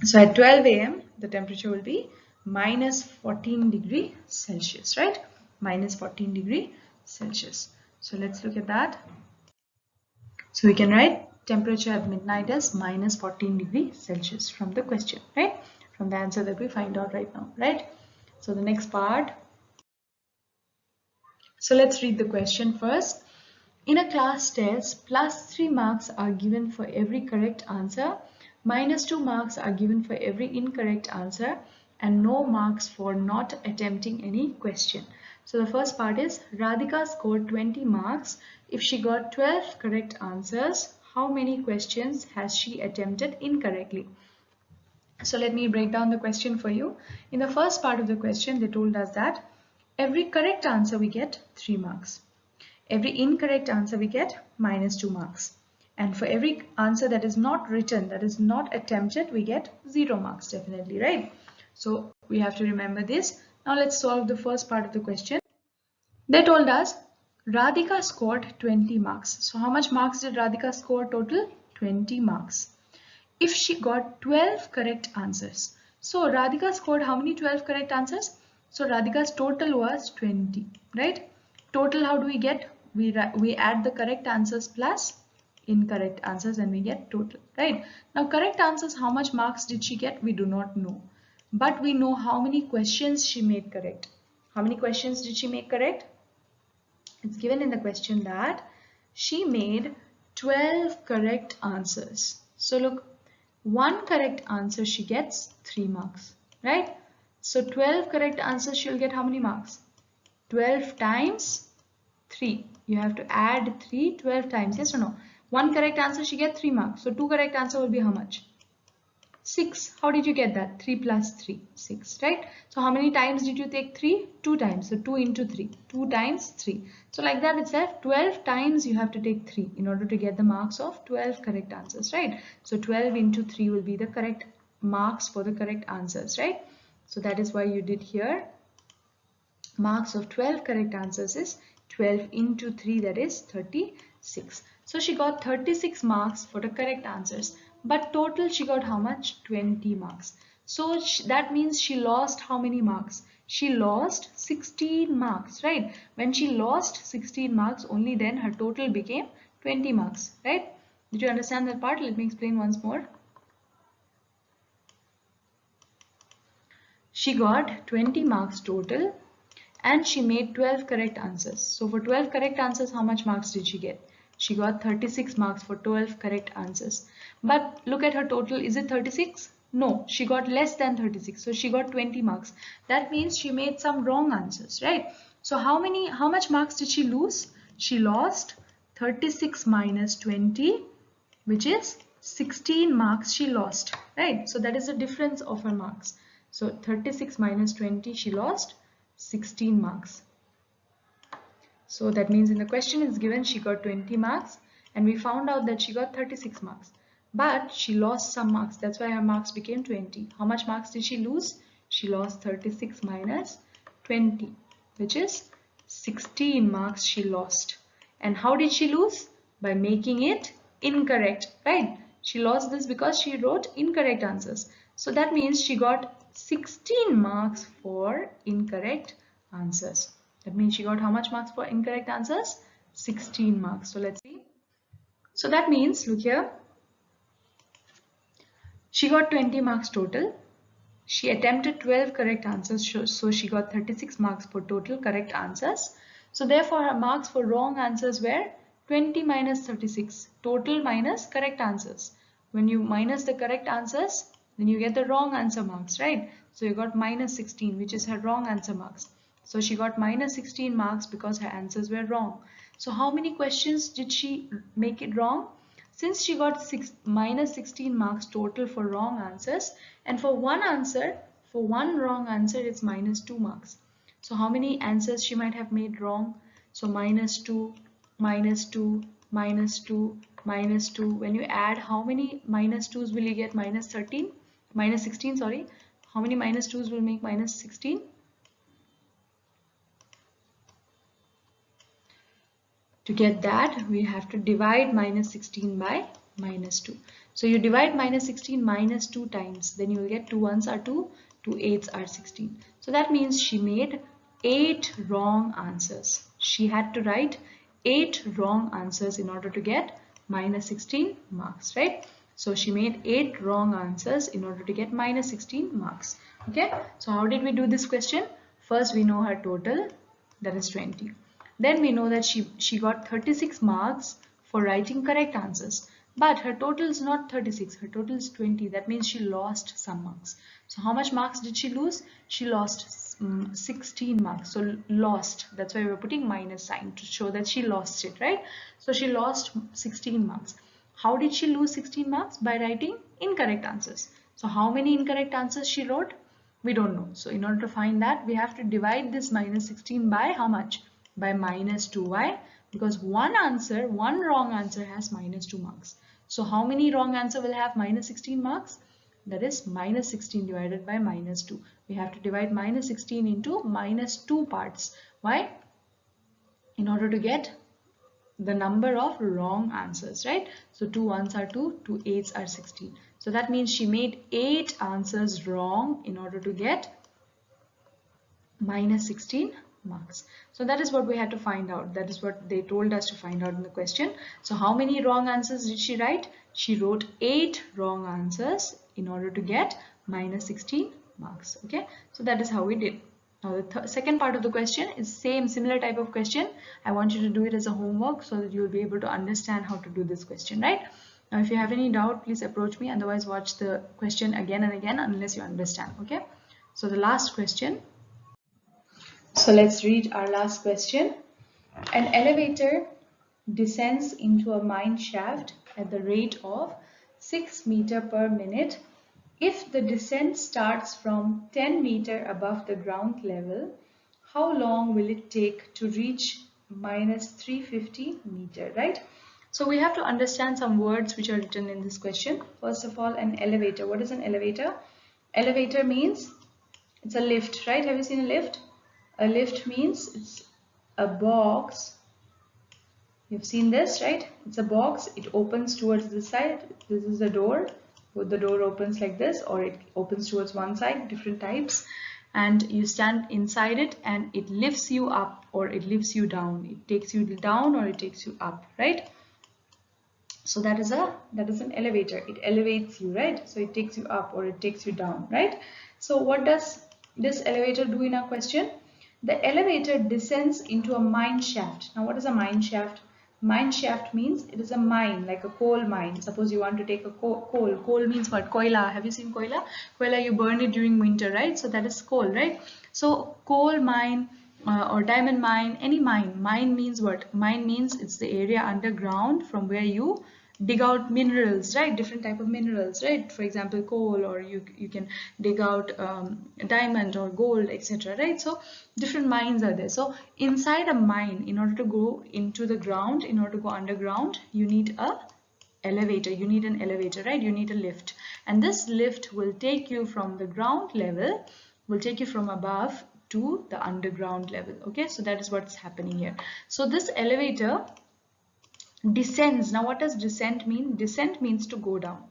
So at 12 a.m. the temperature will be minus 14 degree Celsius, right? Minus 14 degree Celsius. So let's look at that. So we can write temperature at midnight as minus 14 degree Celsius from the question, right? From the answer that we find out right now, right? So the next part. So let's read the question first. In a class test, plus 3 marks are given for every correct answer, minus 2 marks are given for every incorrect answer, and no marks for not attempting any question. So the first part is Radhika scored 20 marks. If she got 12 correct answers, how many questions has she attempted incorrectly? So let me break down the question for you. In the first part of the question, they told us that every correct answer we get 3 marks. Every incorrect answer we get minus 2 marks. And for every answer that is not written, that is not attempted, we get 0 marks definitely, right? So we have to remember this. Now let's solve the first part of the question. They told us Radhika scored 20 marks. So how much marks did Radhika score total? 20 marks. If she got 12 correct answers. So Radhika scored how many 12 correct answers? So Radhika's total was 20, right? Total, how do we get? We add the correct answers plus incorrect answers and we get total, right? Now correct answers, how much marks did she get? We do not know. But we know how many questions she made correct. How many questions did she make correct? It's given in the question that she made 12 correct answers. So look, one correct answer she gets 3 marks, right? So 12 correct answers she'll get how many marks? 12 times 3. You have to add 3 12 times, yes or no? One correct answer she gets 3 marks. So two correct answer will be how much? 6. How did you get that? 3 plus 3, 6, right? So how many times did you take 3? 2 times. So 2 into 3, 2 times 3. So like that itself, 12 times you have to take 3 in order to get the marks of 12 correct answers, right? So 12 into 3 will be the correct marks for the correct answers, right? So that is why you did here. Marks of 12 correct answers is 12 into 3, that is 36. So she got 36 marks for the correct answers. But total she got how much? 20 marks. So that means she lost how many marks? She lost 16 marks, right? When she lost 16 marks, only then her total became 20 marks, right? Did you understand that part? Let me explain once more. She got 20 marks total and she made 12 correct answers. So for 12 correct answers, how much marks did she get? She got 36 marks for 12 correct answers. But look at her total. Is it 36? No, she got less than 36. So she got 20 marks. That means she made some wrong answers, right? So how much marks did she lose? She lost 36 minus 20, which is 16 marks she lost, right? So that is the difference of her marks. So 36 minus 20, she lost 16 marks. So that means in the question it's given she got 20 marks and we found out that she got 36 marks. But she lost some marks. That's why her marks became 20. How much marks did she lose? She lost 36 minus 20, which is 16 marks she lost. And how did she lose? By making it incorrect, right? She lost this because she wrote incorrect answers. So that means she got 16 marks for incorrect answers. That means she got how much marks for incorrect answers? 16 marks. So let's see. So that means, look here, she got 20 marks total. She attempted 12 correct answers, so she got 36 marks for total correct answers. So therefore her marks for wrong answers were 20 minus 36, total minus correct answers. When you minus the correct answers, then you get the wrong answer marks, right? So you got minus 16, which is her wrong answer marks. So she got minus 16 marks because her answers were wrong. So how many questions did she make it wrong? Since she got minus 16 marks total for wrong answers, and for one answer, for one wrong answer, it's minus 2 marks. So how many answers she might have made wrong? So minus 2, minus 2, minus 2, minus 2. When you add, how many minus 2's will you get? Minus 13? Minus 16, sorry. How many minus 2's will make minus 16? To get that, we have to divide minus 16 by minus 2. So you divide minus 16 minus 2 times, then you will get 2 1s are 2, 2 8s are 16. So that means she made 8 wrong answers. She had to write 8 wrong answers in order to get minus 16 marks, right? So she made 8 wrong answers in order to get minus 16 marks. Okay, so how did we do this question? First, we know her total, that is 20. Then we know that she got 36 marks for writing correct answers. But her total is not 36, her total is 20. That means she lost some marks. So how much marks did she lose? She lost 16 marks. So lost, that's why we're putting minus sign to show that she lost it, right? So she lost 16 marks. How did she lose 16 marks? By writing incorrect answers. So how many incorrect answers she wrote? We don't know. So in order to find that, we have to divide this minus 16 by how much? By minus 2. Why? Because one wrong answer has minus 2 marks. So how many wrong answer will have minus 16 marks? That is minus 16 divided by minus 2. We have to divide minus 16 into minus 2 parts. Why? In order to get the number of wrong answers, right? So 2 1s are 2, 2 8s are 16. So that means she made 8 answers wrong in order to get minus 16 marks. So that is what we had to find out. That is what they told us to find out in the question. So how many wrong answers did she write? She wrote 8 wrong answers in order to get minus 16 marks. Okay, so that is how we did. Now the second part of the question is similar type of question. I want you to do it as a homework so that you will be able to understand how to do this question, right? Now if you have any doubt, please approach me. Otherwise watch the question again and again unless you understand. Okay, so the last question. So let's read our last question. An elevator descends into a mine shaft at the rate of 6 meters per minute. If the descent starts from 10 meters above the ground level, how long will it take to reach minus 350 meters, right? So we have to understand some words which are written in this question. First of all, an elevator. What is an elevator? Elevator means it's a lift, right? Have you seen a lift? A lift means it's a box. You've seen this, right? It's a box. It opens towards this side. This is the door. The door opens like this, or it opens towards one side, different types. And you stand inside it and it lifts you up or it lifts you down. It takes you down or it takes you up, right? So that is an elevator. It elevates you, right? So it takes you up or it takes you down, right? So what does this elevator do in our question? The elevator descends into a mine shaft. Now what is a mine shaft? Mine shaft means it is a mine, like a coal mine. Suppose you want to take a coal. Coal means what? Koila. Have you seen koila? Koila, you burn it during winter, right? So that is coal, right? So coal mine or diamond mine, any mine. Mine means what? Mine means it's the area underground from where you dig out minerals, right? Different type of minerals, right? For example, coal, or you can dig out diamond or gold, etc., right? So different mines are there. So inside a mine, in order to go into the ground, in order to go underground, you need a elevator. You need an elevator, right? You need a lift, and this lift will take you from the ground level, will take you from above to the underground level. Okay, so that is what's happening here. So this elevator descends. Now what does descent mean? Descent means to go down.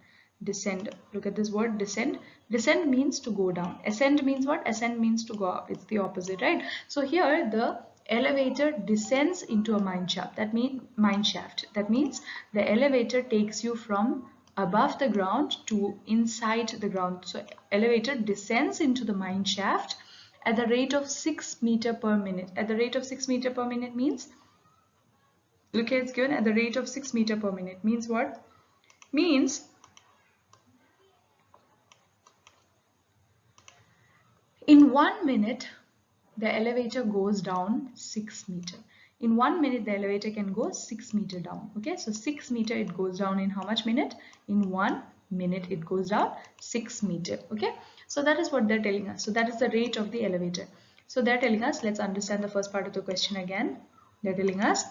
Descend. Look at this word, descend. Descend means to go down. Ascend means what? Ascend means to go up. It's the opposite, right? So here the elevator descends into a mine shaft. That means the elevator takes you from above the ground to inside the ground. So elevator descends into the mine shaft at the rate of 6 meter per minute. At the rate of 6 meter per minute means, look here, it's given at the rate of 6 meter per minute. Means what? Means in 1 minute the elevator goes down 6 meter. In 1 minute the elevator can go 6 meter down. Okay, so 6 meter it goes down in how much minute? In 1 minute it goes down 6 meter. Okay, so that is what they're telling us. So that is the rate of the elevator. So they're telling us, let's understand the first part of the question again. They're telling us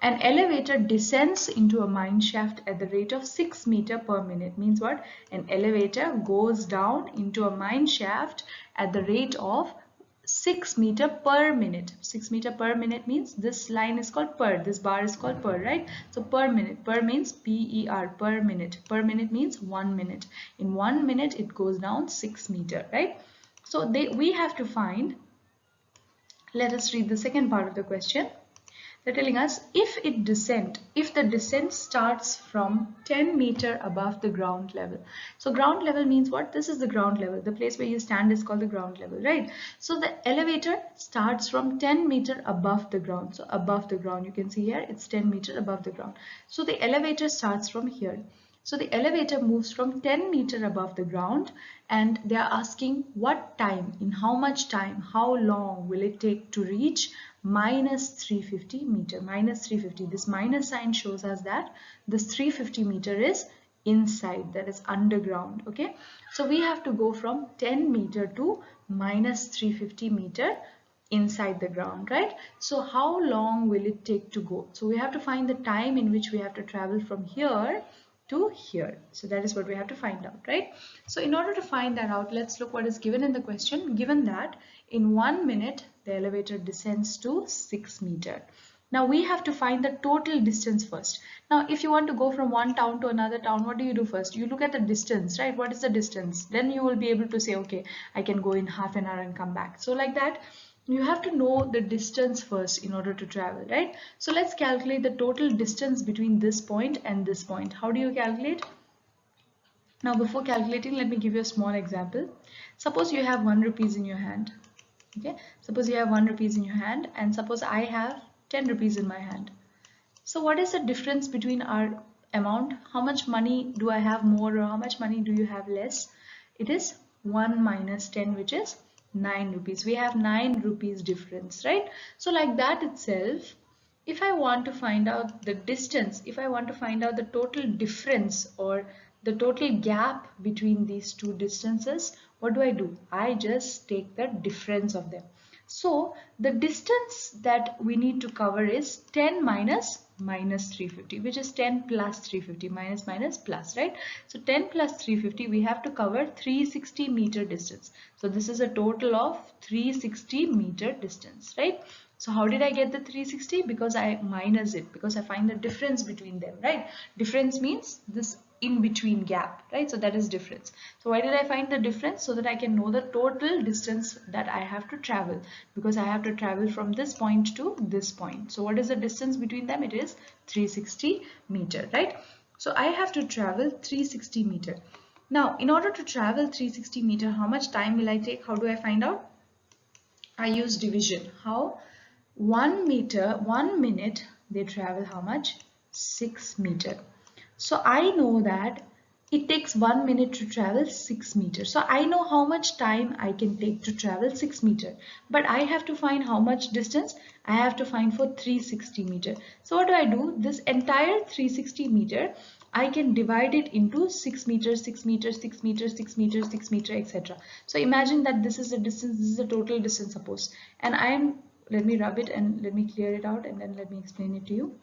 an elevator descends into a mine shaft at the rate of 6 meter per minute. Means what? An elevator goes down into a mine shaft at the rate of 6 meter per minute. 6 meter per minute means this line is called per. This bar is called per, right? So per minute. Per means PER, per minute. Per minute means 1 minute. In 1 minute it goes down 6 meter, right? So we have to find, let us read the second part of the question. They're telling us if the descent starts from 10 meter above the ground level. So ground level means what? This is the ground level. The place where you stand is called the ground level, right? So the elevator starts from 10 meter above the ground. So above the ground, you can see here it's 10 meter above the ground. So the elevator starts from here. So the elevator moves from 10 meter above the ground, and they are asking what time, in how much time, how long will it take to reach minus 350 meter. Minus 350. This minus sign shows us that this 350 meter is inside, that is underground. Okay, so we have to go from 10 meter to minus 350 meter inside the ground, right? So how long will it take to go? So we have to find the time in which we have to travel from here to here. So that is what we have to find out, right? So in order to find that out, let's look what is given in the question. Given that in 1 minute the elevator descends to 6 meter. Now we have to find the total distance first. Now if you want to go from one town to another town, what do you do first? You look at the distance, right? What is the distance? Then you will be able to say, okay, I can go in half an hour and come back. So like that, you have to know the distance first in order to travel, right? So let's calculate the total distance between this point and this point. How do you calculate? Now before calculating, let me give you a small example. Suppose you have 1 rupees in your hand. Okay, suppose you have 1 rupees in your hand, and suppose I have 10 rupees in my hand. So what is the difference between our amount? How much money do I have more, or how much money do you have less? It is 1 minus 10, which is 9 rupees. We have 9 rupees difference, right? So like that itself, if I want to find out the distance, if I want to find out the total difference or the total gap between these two distances, what do? I just take the difference of them. So the distance that we need to cover is 10 minus 350, which is 10 plus 350, minus minus plus, right? So 10 plus 350, we have to cover 360 meter distance. So this is a total of 360 meter distance, right? So how did I get the 360? Because I minus it, because I find the difference between them, right? Difference means this in between gap, right? So that is difference. So why did I find the difference? So that I can know the total distance that I have to travel, because I have to travel from this point to this point. So what is the distance between them? It is 360 meter, right? So I have to travel 360 meter. Now in order to travel 360 meter, how much time will I take? How do I find out? I use division. How? 1 minute they travel how much? 6 meter. So I know that it takes 1 minute to travel 6 meters. So I know how much time I can take to travel 6 meter. But I have to find how much distance? I have to find for 360 meter. So what do? This entire 360 meter, I can divide it into 6 meters, 6 meters, 6 meters, 6 meters, 6 meter, etc. So imagine that this is the distance, this is the total distance, suppose. And let me rub it and let me clear it out, and then let me explain it to you.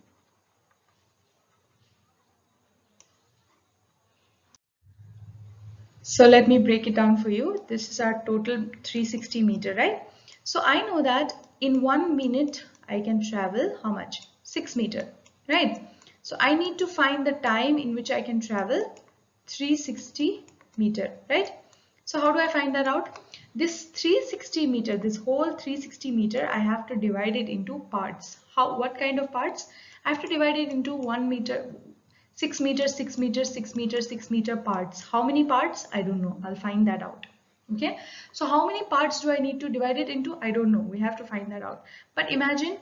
So let me break it down for you. This is our total 360 meter, right? So I know that in 1 minute I can travel how much? 6 meter, right? So I need to find the time in which I can travel 360 meter, right? So how do I find that out? This 360 meter, this whole 360 meter, I have to divide it into parts. What kind of parts? I have to divide it into 1 meter, 6 meter, 6 meter, 6 meter, 6 meter parts. How many parts? I don't know. I'll find that out. Okay. So how many parts do I need to divide it into? I don't know. We have to find that out. But imagine,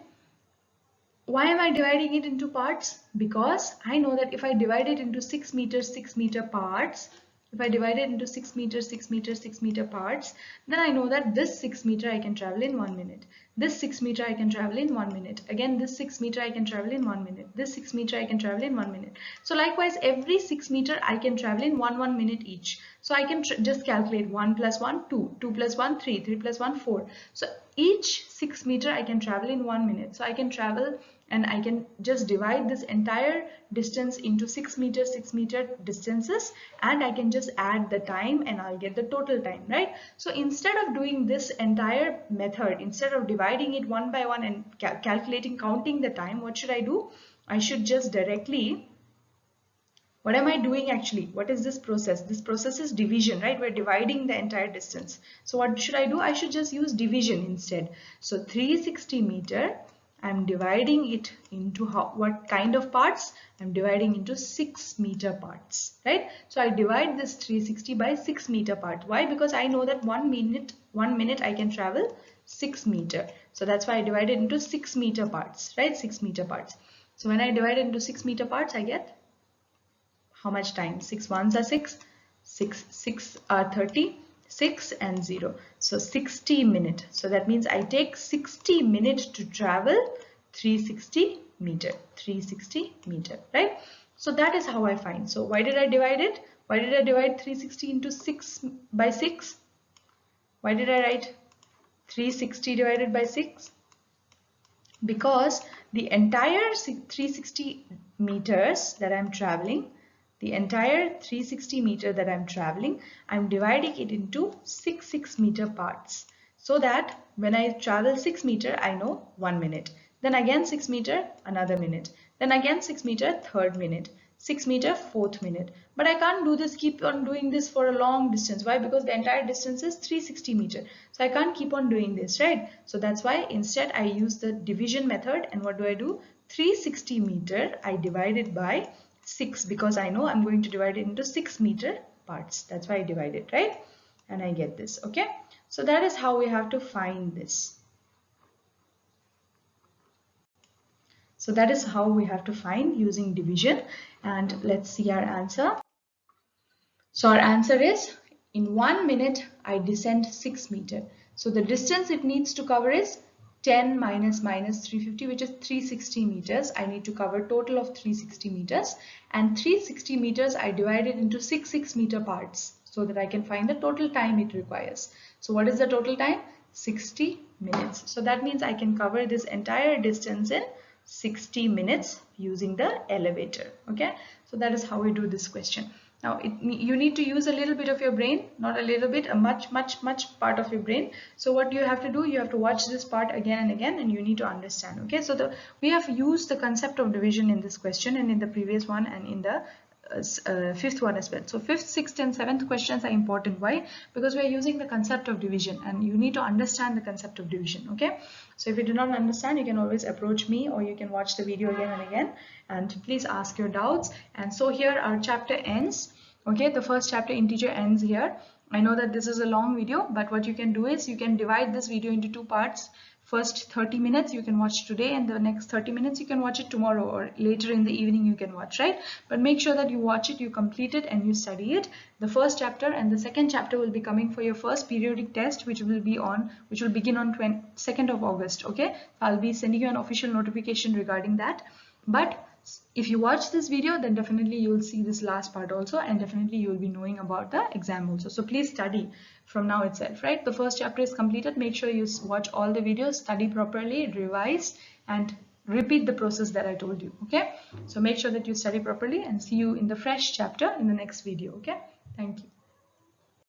why am I dividing it into parts? Because I know that if I divide it into 6 meter parts, if I divide it into 6 meter, 6 meter, 6 meter parts, then I know that this 6 meter I can travel in 1 minute. This 6 meter I can travel in 1 minute. Again, this 6 meter I can travel in 1 minute. This 6 meter I can travel in 1 minute. So likewise, every 6 meter I can travel in 1 minute each. So I can just calculate 1 plus 1, 2, 2 plus 1, 3, 3 plus 1, 4. So each 6 meter I can travel in 1 minute. So I can travel, and I can just divide this entire distance into 6 meter distances, and I can just add the time and I'll get the total time, right? So instead of doing this entire method, instead of dividing it one by one and calculating, counting the time, what should I do? I should just directly, what am I doing actually? What is this process? This process is division, right? We're dividing the entire distance. So what should I do? I should just use division instead. So 360 meter, I'm dividing it into what kind of parts? I'm dividing into 6 meter parts, right? So I divide this 360 by 6 meter part. Why? Because I know that 1 minute I can travel 6 meter. So that's why I divide it into 6 meter parts, right? 6 meter parts. So when I divide it into 6 meter parts, I get how much time? 6 ones are 6, 6 are 30, 6 and 0. So 60 minutes. So that means I take 60 minutes to travel 360 meter, 360 meter, right? So that is how I find. So why did I divide it? Why did I divide 360 into 6 by 6? Why did I write 360 divided by 6? Because the entire 360 meters that I'm traveling, the entire 360 meter that I'm traveling, I'm dividing it into 6 meter parts, so that when I travel 6 meter, I know 1 minute. Then again 6 meter, another minute. Then again 6 meter, third minute. 6 meter, fourth minute. But I can't do this, keep on doing this for a long distance. Why? Because the entire distance is 360 meter. So I can't keep on doing this, right? So that's why instead I use the division method. And what do? 360 meter, I divide it by 6, because I know I'm going to divide it into 6 meter parts. That's why I divide it, right? And I get this, okay? So that is how we have to find this. So that is how we have to find using division. And let's see our answer. So our answer is, in 1 minute, I descend 6 meter. So the distance it needs to cover is 10 minus 350, which is 360 meters. I need to cover total of 360 meters. And 360 meters, I divide it into 6 meter parts so that I can find the total time it requires. So what is the total time? 60 minutes. So that means I can cover this entire distance in 60 minutes using the elevator. Okay, so that is how we do this question. Now you need to use a little bit of your brain, not a little bit, a much part of your brain. So what you have to do, you have to watch this part again and again, and you need to understand. Okay, so we have used the concept of division in this question and in the previous one and in the fifth one as well. So 5th, 6th and 7th questions are important. Why? Because we are using the concept of division, and you need to understand the concept of division. Okay, so if you do not understand, you can always approach me, or you can watch the video again and again, and please ask your doubts. And so here our chapter ends. Okay, the first chapter, integer, ends here. I know that this is a long video, but what you can do is you can divide this video into 2 parts. First 30 minutes you can watch today, and the next 30 minutes you can watch it tomorrow, or later in the evening you can watch, right? But make sure that you watch it, you complete it, and you study it. The first chapter and the second chapter will be coming for your first periodic test, which will begin on 2nd of August. Okay, I'll be sending you an official notification regarding that. But if you watch this video, then definitely you will see this last part also, and definitely you will be knowing about the exam also. So please study from now itself, right? The first chapter is completed. Make sure you watch all the videos, study properly, revise, and repeat the process that I told you. Okay, so make sure that you study properly, and see you in the fresh chapter in the next video. Okay, thank you.